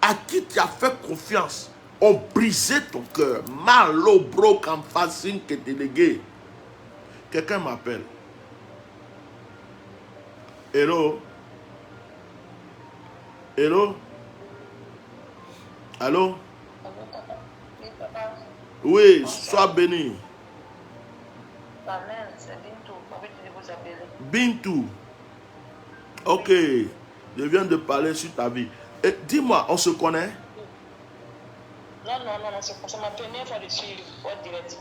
à qui tu as fait confiance ont brisé ton cœur. Malo bro comme facile que délégué. Quelqu'un m'appelle. Hello? Hello? Allô? Oui, sois béni. Amen, c'est Bintou. Avec qui vous appelez? Bintou. Ok, je viens de parler sur ta vie. Et dis-moi, on se connaît? Non, c'est ma première fois de suivre votre direct.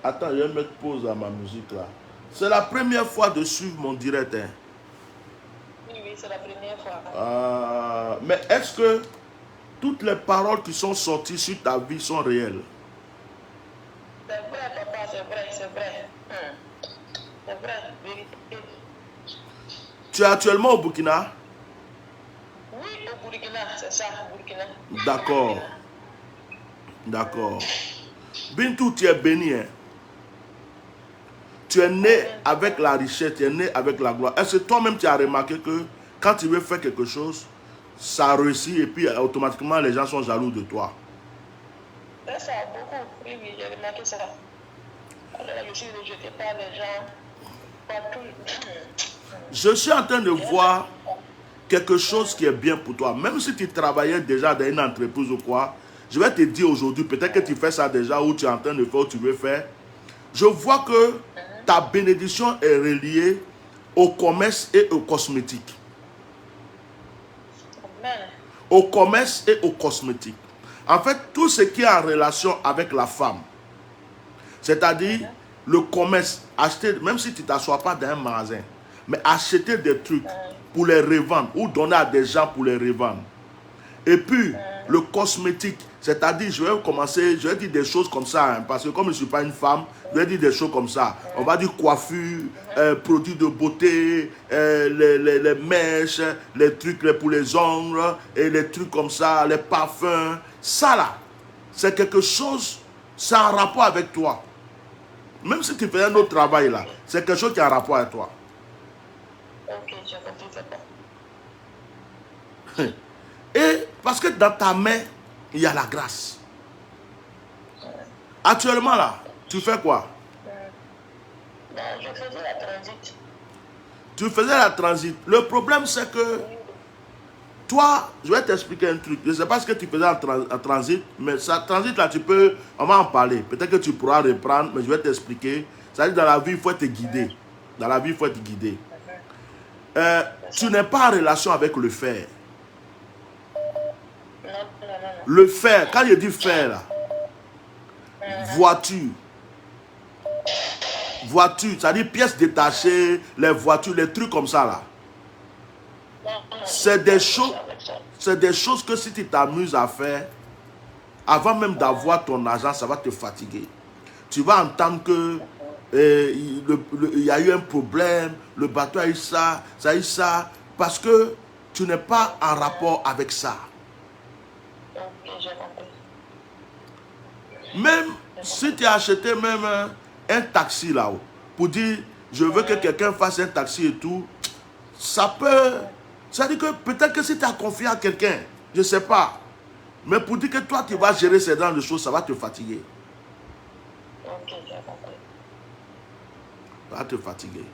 Attends, je vais mettre pause à ma musique là. C'est la première fois de suivre mon direct. Hein? Oui, c'est la première fois. Mais est-ce que toutes les paroles qui sont sorties sur ta vie sont réelles? C'est vrai, papa, c'est vrai. C'est vrai, vérité. Tu es actuellement au Burkina? Oui, au Burkina, c'est ça, au Burkina. D'accord. D'accord. Bintou, tu es béni. Hein? Tu es né avec la richesse, tu es né avec la gloire. Est-ce que toi-même tu as remarqué que quand tu veux faire quelque chose, ça réussit et puis automatiquement les gens sont jaloux de toi? C'est ça, beaucoup. Oui, j'ai remarqué ça. Alors, je suis rejeté par les gens, partout. Je suis en train de voir quelque chose qui est bien pour toi. Même si tu travaillais déjà dans une entreprise ou quoi, je vais te dire aujourd'hui, peut-être que tu fais ça déjà ou tu es en train de faire ou tu veux faire. Je vois que ta bénédiction est reliée au commerce et aux cosmétiques. Amen. Au commerce et aux cosmétiques. En fait, tout ce qui est en relation avec la femme, c'est-à-dire le commerce, acheter, même si tu ne t'assois pas dans un magasin, mais acheter des trucs pour les revendre ou donner à des gens pour les revendre. Et puis, le cosmétique, c'est-à-dire, je vais commencer, je vais dire des choses comme ça, hein, parce que comme je ne suis pas une femme, je vais dire des choses comme ça. On va dire coiffure, produits de beauté, les mèches, les trucs pour les ongles, et les trucs comme ça, les parfums. Ça là, c'est quelque chose, c'est en rapport avec toi. Même si tu fais un autre travail là, c'est quelque chose qui est en rapport avec toi. Ok, j'ai compris, c'est bon. Et parce que dans ta main, il y a la grâce. Actuellement là, tu fais quoi? Non, je faisais la transit. Tu faisais la transit. Le problème c'est que toi, je vais t'expliquer un truc. Je ne sais pas ce que tu faisais en transit, mais ça transit là, tu peux, on va en parler. Peut-être que tu pourras reprendre, mais je vais t'expliquer. C'est-à-dire dans la vie, il faut être guidé. Dans la vie, il faut être guidé. Tu n'es pas en relation avec le fer. Non. Le fer, quand je dis fer là, voiture, c'est-à-dire pièces détachées, les voitures, les trucs comme ça là. C'est des choses que si tu t'amuses à faire, avant même d'avoir ton argent, ça va te fatiguer. Tu vas entendre que il y a eu un problème, le bateau a eu ça, ça a eu ça, parce que tu n'es pas en rapport avec ça. Ok, j'ai compris. Même si tu as acheté même un taxi là-haut, pour dire, je veux que quelqu'un fasse un taxi et tout, ça peut... Ça dit que peut-être que si tu as confié à quelqu'un, je ne sais pas, mais pour dire que toi tu vas gérer ces genres de choses, ça va te fatiguer. Ok, j'ai compris. Ça va te fatiguer.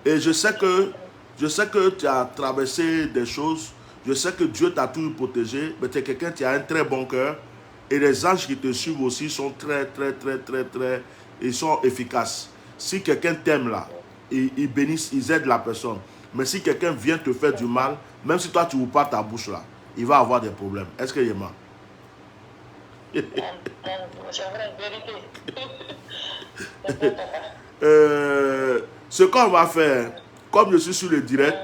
Et je sais que tu as traversé des choses, je sais que Dieu t'a toujours protégé, mais tu es quelqu'un qui a un très bon cœur, et les anges qui te suivent aussi sont très, ils sont efficaces. Si quelqu'un t'aime là, ils bénissent, ils aident la personne. Mais si quelqu'un vient te faire du mal, même si toi tu n'ouvres pas ta bouche là, il va avoir des problèmes. Est-ce que Yéma? C'est vrai, vérité. Ce qu'on va faire, comme je suis sur le direct,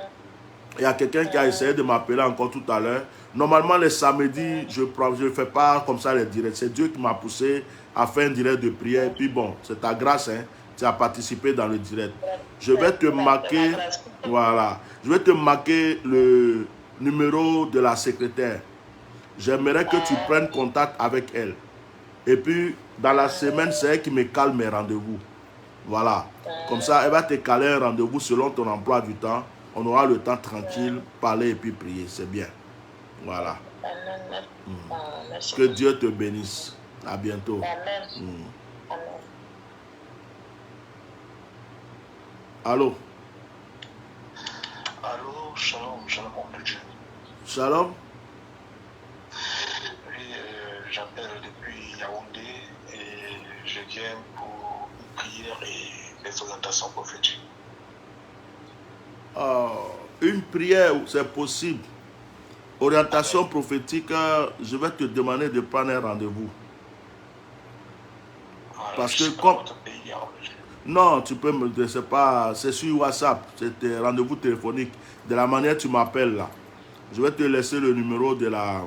il y a quelqu'un qui a essayé de m'appeler encore tout à l'heure. Normalement, les samedis, je ne fais pas comme ça les directs. C'est Dieu qui m'a poussé à faire un direct de prière. Et puis bon, c'est ta grâce, hein, tu as participé dans le direct. Je vais te marquer, voilà, je vais te marquer le numéro de la secrétaire. J'aimerais que tu prennes contact avec elle. Et puis, dans la semaine, c'est elle qui me cale mes rendez-vous. Voilà. Comme ça, elle va te caler un rendez-vous selon ton emploi du temps. On aura le temps tranquille, parler et puis prier. C'est bien. Voilà. Que Dieu te bénisse. À bientôt. Amen. Allô? Allô, shalom, homme de Dieu. Shalom? Oui, j'appelle depuis Yaoundé et je viens pour une prière et des orientations prophétiques. Une prière, c'est possible. Orientation prophétique, je vais te demander de prendre un rendez-vous. Parce que comme... Non, tu peux me dire, c'est pas, c'est sur WhatsApp, c'est un rendez-vous téléphonique. De la manière tu m'appelles là. Je vais te laisser le numéro de la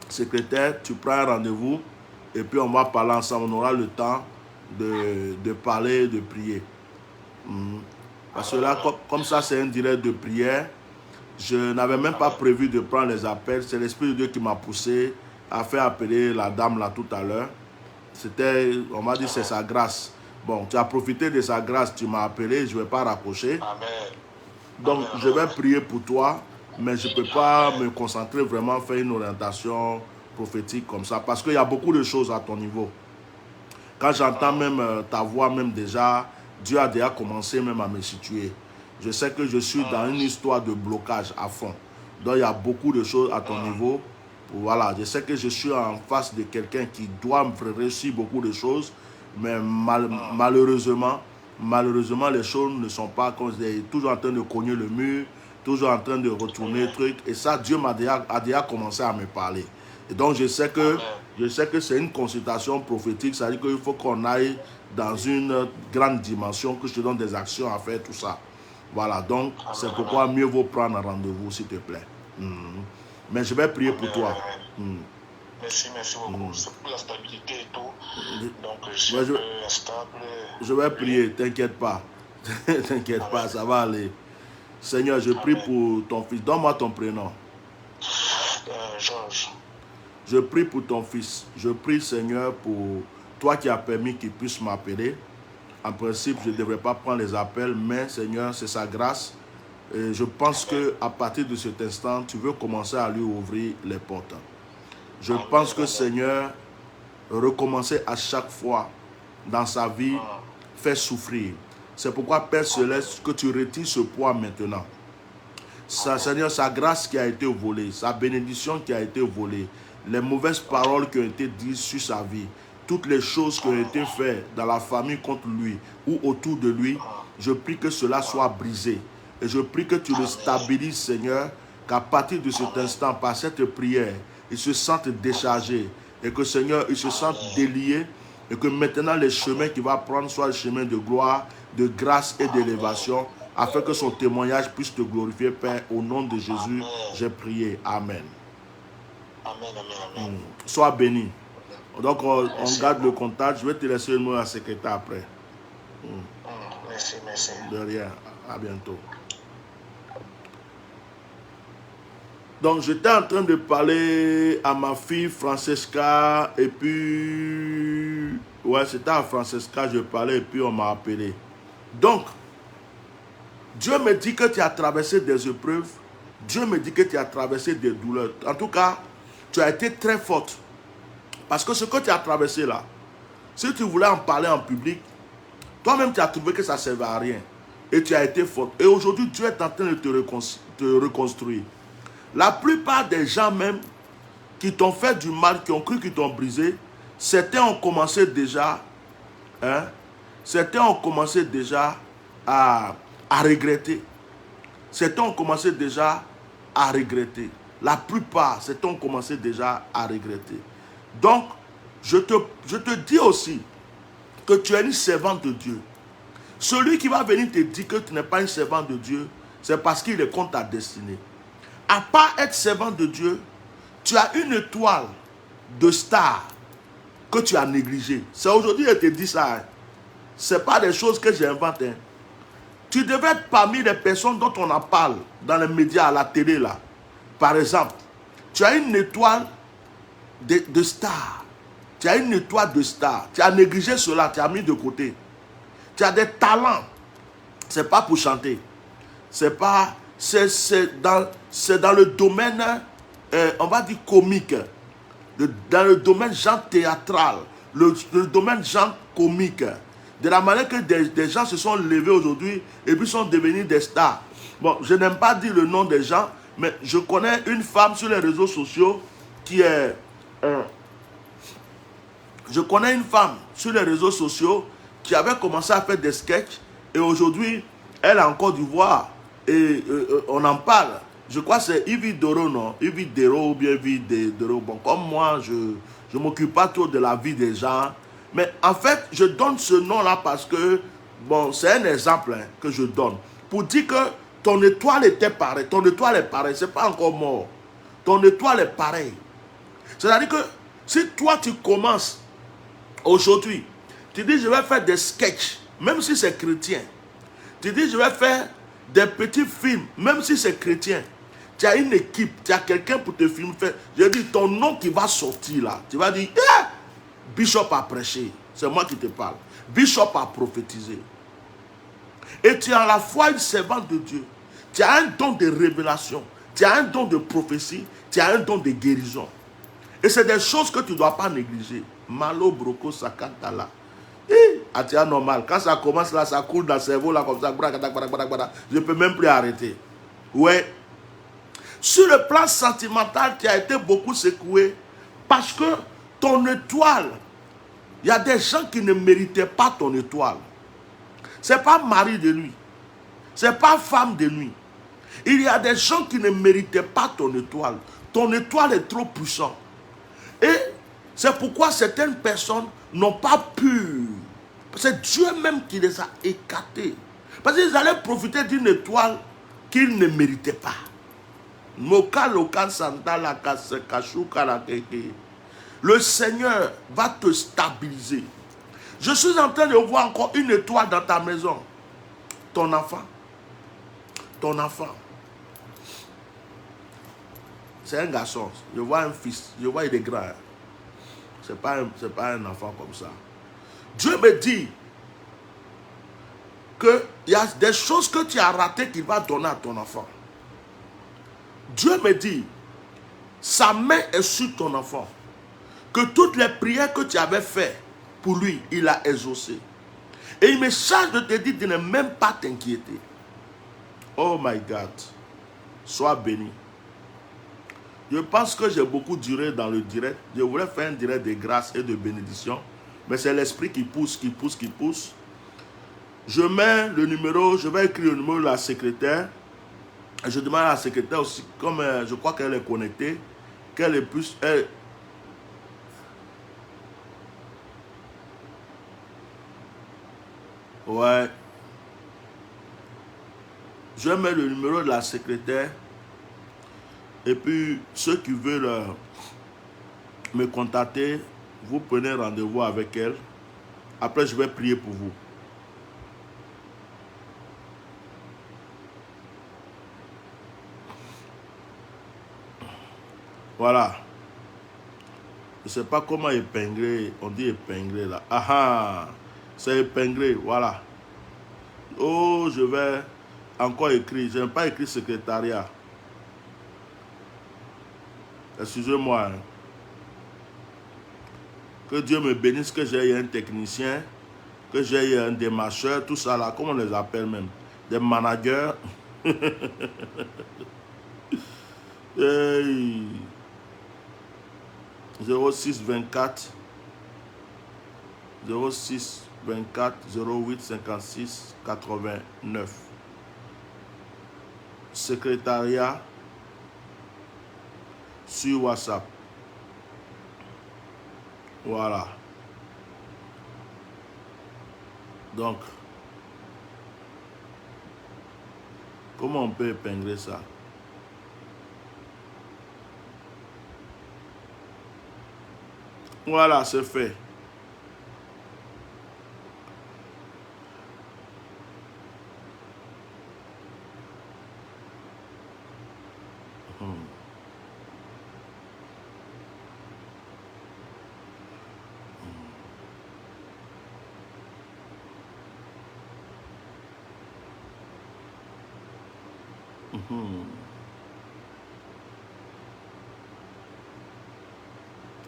secrétaire, tu prends un rendez-vous et puis on va parler ensemble, on aura le temps de parler, de prier. Parce que là, comme ça c'est un direct de prière, je n'avais même pas prévu de prendre les appels. C'est l'Esprit de Dieu qui m'a poussé à faire appeler la dame là tout à l'heure. C'était, on m'a dit c'est sa grâce. Bon, tu as profité de sa grâce, tu m'as appelé, je ne vais pas raccrocher. Donc, je vais prier pour toi, mais je ne peux pas me concentrer vraiment, faire une orientation prophétique comme ça, parce qu'il y a beaucoup de choses à ton niveau. Quand j'entends même ta voix, même déjà, Dieu a déjà commencé même à me situer. Je sais que je suis dans une histoire de blocage à fond. Donc, il y a beaucoup de choses à ton niveau. Voilà, je sais que je suis en face de quelqu'un qui doit me réussir beaucoup de choses, mais malheureusement, les choses ne sont pas comme c'est toujours en train de cogner le mur, toujours en train de retourner le truc. Et ça, Dieu a déjà commencé à me parler. Et donc je sais que c'est une consultation prophétique, c'est-à-dire qu'il faut qu'on aille dans une grande dimension, que je te donne des actions à faire, tout ça. Voilà, donc c'est pourquoi mieux vaut prendre un rendez-vous, s'il te plaît. Mais je vais prier pour toi. Merci beaucoup. C'est pour la stabilité et tout. Donc je suis un peu instable. Je vais prier, t'inquiète pas. T'inquiète pas, ça va aller. Seigneur, je prie pour ton fils. Donne-moi ton prénom. Georges. Je prie pour ton fils. Je prie, Seigneur, pour toi qui as permis qu'il puisse m'appeler. En principe, je ne devrais pas prendre les appels, mais Seigneur, c'est sa grâce. Et je pense qu'à partir de cet instant, tu veux commencer à lui ouvrir les portes. Je pense que, Seigneur, recommencer à chaque fois dans sa vie fait souffrir. C'est pourquoi, Père Céleste, que tu retires ce poids maintenant. Seigneur, sa grâce qui a été volée, sa bénédiction qui a été volée, les mauvaises paroles qui ont été dites sur sa vie, toutes les choses qui ont été faites dans la famille contre lui ou autour de lui, je prie que cela soit brisé. Et je prie que tu le stabilises, Seigneur, qu'à partir de cet instant, par cette prière, il se sente déchargé et que, Seigneur, il se sente délié et que maintenant les chemins qu'il va prendre soient les chemins de gloire, de grâce et d'élévation, afin que son témoignage puisse te glorifier, Père. Au nom de Jésus, j'ai prié. Amen. Amen. Sois béni. Donc, on garde le contact. Je vais te laisser le mot à la secrétaire après. Merci. De rien. À bientôt. Donc, j'étais en train de parler à ma fille Francesca et puis... Ouais, c'était à Francesca, je parlais et puis on m'a appelé. Donc, Dieu me dit que tu as traversé des épreuves. Dieu me dit que tu as traversé des douleurs. En tout cas, tu as été très forte. Parce que ce que tu as traversé là, si tu voulais en parler en public, toi-même tu as trouvé que ça ne servait à rien. Et tu as été forte. Et aujourd'hui, Dieu est en train de te reconstruire. La plupart des gens même qui t'ont fait du mal, qui ont cru qu'ils t'ont brisé, certains ont commencé déjà, à regretter. Certains ont commencé déjà à regretter. La plupart, certains ont commencé déjà à regretter. Donc, je te dis aussi que tu es une servante de Dieu. Celui qui va venir te dire que tu n'es pas une servante de Dieu, c'est parce qu'il est contre ta destinée. À part être servant de Dieu, tu as une étoile de star que tu as négligée. C'est aujourd'hui que je te dis ça. Ce n'est pas des choses que j'invente. Tu devais être parmi les personnes dont on en parle dans les médias, à la télé là. Par exemple, tu as une étoile de star. Tu as une étoile de star. Tu as négligé cela, tu as mis de côté. Tu as des talents. Ce n'est pas pour chanter. C'est dans le domaine, on va dire comique. Dans le domaine genre théâtral. Le domaine genre comique. De la manière que des gens se sont levés aujourd'hui et puis sont devenus des stars. Bon, je n'aime pas dire le nom des gens, mais je connais une femme sur les réseaux sociaux qui est... je connais une femme sur les réseaux sociaux qui avait commencé à faire des sketchs et aujourd'hui, elle est en Côte d'Ivoire et on en parle. Je crois que c'est Yves Doro, non? Yves Doro ou bien Yves Doro. Bon, comme moi, je ne m'occupe pas trop de la vie des gens. Mais en fait, je donne ce nom-là parce que, bon, c'est un exemple que je donne. Pour dire que ton étoile était pareille. Ton étoile est pareille. Ce n'est pas encore mort. Ton étoile est pareille. C'est-à-dire que si toi, tu commences aujourd'hui, tu dis, je vais faire des sketchs, même si c'est chrétien. Tu dis, je vais faire des petits films, même si c'est chrétien. Tu as une équipe, tu as quelqu'un pour te filmer. Je dis, ton nom qui va sortir là, tu vas dire, Bishop a prêché, c'est moi qui te parle. Bishop a prophétisé. Et tu es à la fois une servante de Dieu. Tu as un don de révélation. Tu as un don de prophétie. Tu as un don de guérison. Et c'est des choses que tu ne dois pas négliger. Malo, broco, sakantala. C'est normal. Quand ça commence là, ça coule dans le cerveau là comme ça. Je ne peux même plus arrêter. Ouais. Sur le plan sentimental, tu as été beaucoup secoué parce que ton étoile, il y a des gens qui ne méritaient pas ton étoile. Ce n'est pas mari de nuit. Ce n'est pas femme de nuit. Il y a des gens qui ne méritaient pas ton étoile. Ton étoile est trop puissante. C'est pourquoi certaines personnes n'ont pas pu. C'est Dieu même qui les a écartés. Parce qu'ils allaient profiter d'une étoile qu'ils ne méritaient pas. Le Seigneur va te stabiliser. Je suis en train de voir encore une étoile dans ta maison. Ton enfant. Ton enfant. C'est un garçon. Je vois un fils. Je vois il est grand. Ce n'est pas un enfant comme ça. Dieu me dit qu'il y a des choses que tu as ratées qu'il va donner à ton enfant. Dieu me dit, sa main est sur ton enfant. Que toutes les prières que tu avais faites pour lui, il a exaucé. Et il me charge de te dire de ne même pas t'inquiéter. Oh my God. Sois béni. Je pense que j'ai beaucoup duré dans le direct. Je voulais faire un direct de grâce et de bénédiction. Mais c'est l'esprit qui pousse, qui pousse, qui pousse. Je mets le numéro, je vais écrire le numéro de la secrétaire. Je demande à la secrétaire aussi, comme je crois qu'elle est connectée, qu'elle est plus... Ouais. Je mets le numéro de la secrétaire. Et puis, ceux qui veulent me contacter, vous prenez rendez-vous avec elle. Après, je vais prier pour vous. Voilà. Je ne sais pas comment épingler. On dit épingler là. Ah ah. C'est épinglé. Voilà. Oh, je vais encore écrire. Je n'ai pas écrit secrétariat. Excusez-moi. Que Dieu me bénisse, que j'ai un technicien, que j'ai un démarcheur, tout ça là, comment on les appelle même? Des managers. Hey. 06 24 06 24 08 56 89. Secrétariat sur WhatsApp. Voilà. Donc, comment on peut épingler ça? Voilà, c'est fait.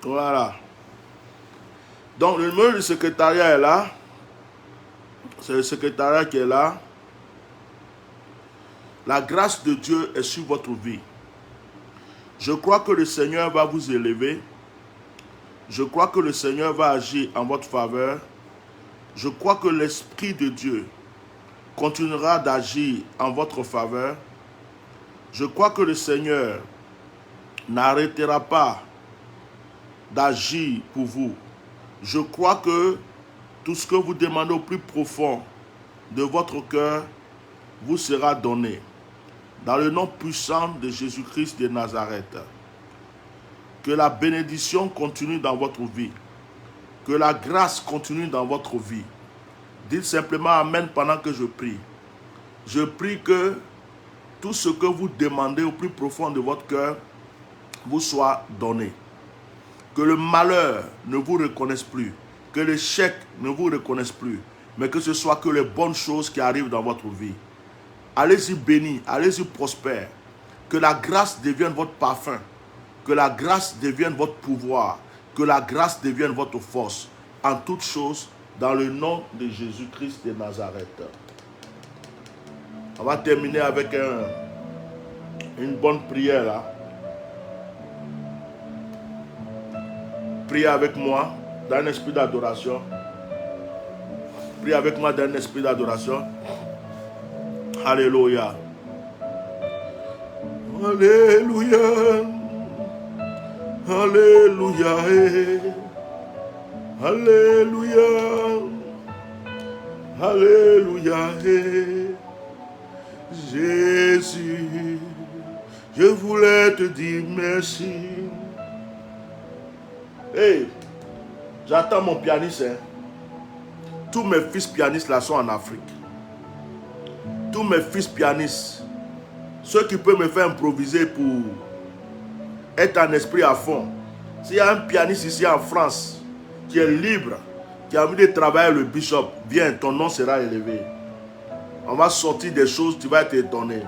Voilà. Donc, le numéro du secrétariat est là. C'est le secrétariat qui est là. La grâce de Dieu est sur votre vie. Je crois que le Seigneur va vous élever. Je crois que le Seigneur va agir en votre faveur. Je crois que l'Esprit de Dieu continuera d'agir en votre faveur. Je crois que le Seigneur n'arrêtera pas d'agir pour vous. Je crois que tout ce que vous demandez au plus profond de votre cœur vous sera donné. Dans le nom puissant de Jésus-Christ de Nazareth. Que la bénédiction continue dans votre vie. Que la grâce continue dans votre vie. Dites simplement Amen pendant que je prie. Je prie que tout ce que vous demandez au plus profond de votre cœur vous soit donné. Que le malheur ne vous reconnaisse plus. Que l'échec ne vous reconnaisse plus. Mais que ce soit que les bonnes choses qui arrivent dans votre vie. Allez-y bénis, allez-y prospère. Que la grâce devienne votre parfum. Que la grâce devienne votre pouvoir. Que la grâce devienne votre force. En toutes choses, dans le nom de Jésus-Christ de Nazareth. On va terminer avec une bonne prière là. Priez avec moi dans un esprit d'adoration. Priez avec moi dans un esprit d'adoration. Alléluia. Alléluia. Alléluia. Alléluia. Alléluia. Jésus, je voulais te dire merci. Hey, j'attends mon pianiste. Hein. Tous mes fils pianistes là sont en Afrique. Tous mes fils pianistes, ceux qui peuvent me faire improviser pour être en esprit à fond. S'il y a un pianiste ici en France qui est libre, qui a envie de travailler le bishop, viens, ton nom sera élevé. On va sortir des choses, tu vas être étonné.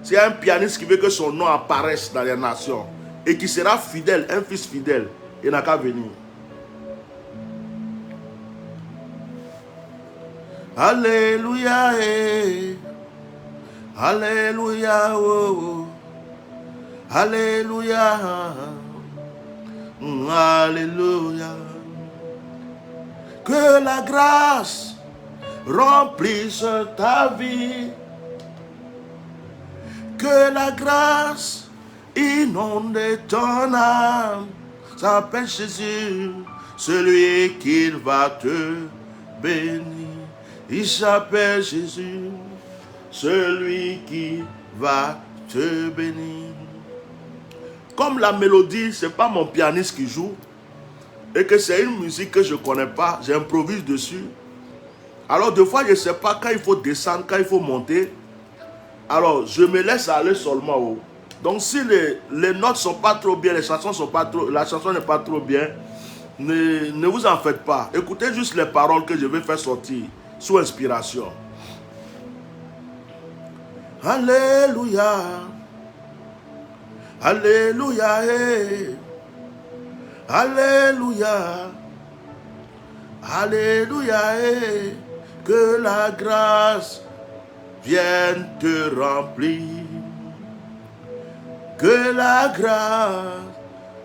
S'il y a un pianiste qui veut que son nom apparaisse dans les nations et qui sera fidèle, un fils fidèle, il n'a qu'à venir. Alléluia, Alléluia, oh, Alléluia, Alléluia. Que la grâce remplisse ta vie. Que la grâce inonde ton âme. S'appelle Jésus, celui qui va te bénir. Il s'appelle Jésus, celui qui va te bénir. Comme la mélodie, ce n'est pas mon pianiste qui joue, et que c'est une musique que je ne connais pas, j'improvise dessus. Alors, des fois, je ne sais pas quand il faut descendre, quand il faut monter. Alors, je me laisse aller seulement haut. Donc, si les notes ne sont pas trop bien, les chansons sont pas trop, la chanson n'est pas trop bien, ne vous en faites pas. Écoutez juste les paroles que je vais faire sortir sous inspiration. Alléluia. Alléluia. Alléluia. Alléluia. Que la grâce vienne te remplir. Que la grâce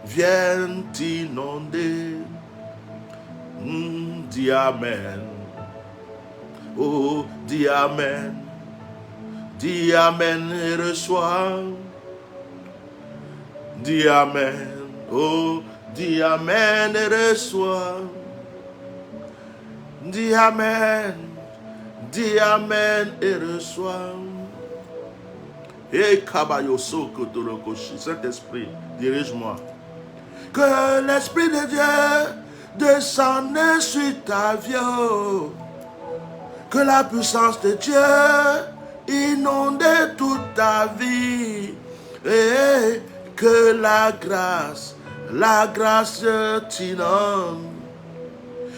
vienne t'inonder. Dis Amen. Oh, dis Amen. Dis Amen et reçois. Dis Amen. Oh, dis Amen et reçois. Dis Amen. Dis Amen et reçois. Et Kabayoso Kotorokoshi, Saint-Esprit, dirige-moi. Que l'Esprit de Dieu descende sur ta vie. Que la puissance de Dieu inonde toute ta vie. Et que la grâce t'inonde.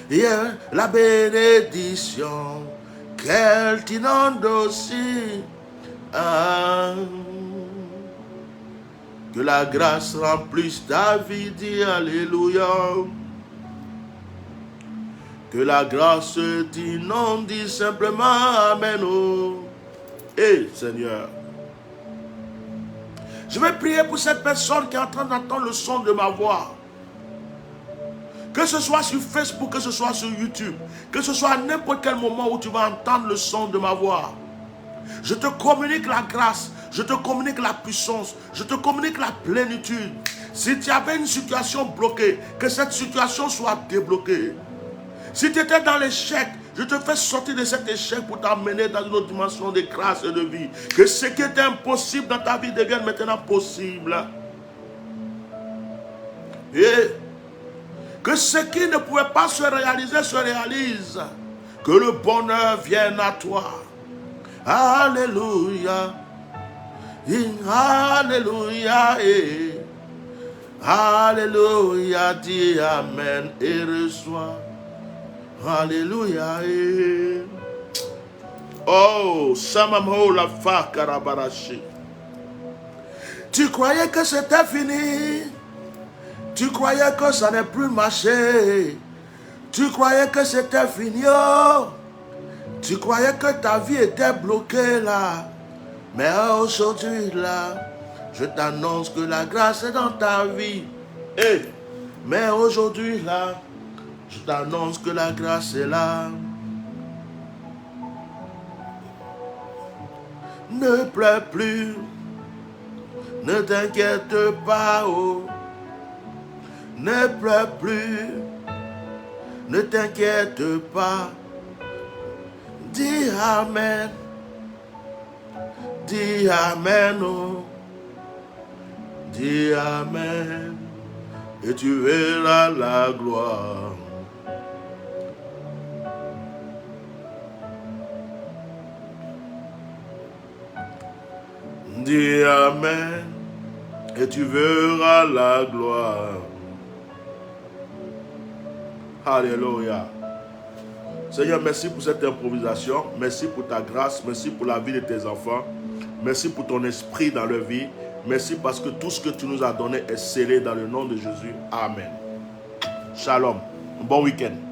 Et la bénédiction qu'elle t'inonde aussi. Que la grâce remplisse ta vie, dis Alléluia. Que la grâce t'inonde, dis simplement Amen. Oh. Hey, Seigneur. Je vais prier pour cette personne qui est en train d'entendre le son de ma voix. Que ce soit sur Facebook, que ce soit sur YouTube, que ce soit à n'importe quel moment où tu vas entendre le son de ma voix. Je te communique la grâce, je te communique la puissance, je te communique la plénitude. Si tu avais une situation bloquée, que cette situation soit débloquée. Si tu étais dans l'échec, je te fais sortir de cet échec pour t'amener dans une autre dimension de grâce et de vie. Que ce qui était impossible dans ta vie devienne maintenant possible. Et que ce qui ne pouvait pas se réalise. Que le bonheur vienne à toi. Alléluia. Alléluia. Alléluia. Dis Amen et reçois. Alléluia. Oh, Samamho la fa karabarashi. Tu croyais que c'était fini. Tu croyais que ça n'est plus marché. Tu croyais que c'était fini. Oh. Tu croyais que ta vie était bloquée là. Mais aujourd'hui là, je t'annonce que la grâce est dans ta vie. Hey. Mais aujourd'hui là, je t'annonce que la grâce est là. Ne pleure plus. Ne t'inquiète pas. Oh. Ne pleure plus, ne t'inquiète pas. Dis Amen, dis Amen, oh. Dis Amen, et tu verras la gloire. Dis Amen, et tu verras la gloire. Alléluia. Seigneur, merci pour cette improvisation. Merci pour ta grâce. Merci pour la vie de tes enfants. Merci pour ton esprit dans leur vie. Merci parce que tout ce que tu nous as donné est scellé dans le nom de Jésus. Amen. Shalom. Bon week-end.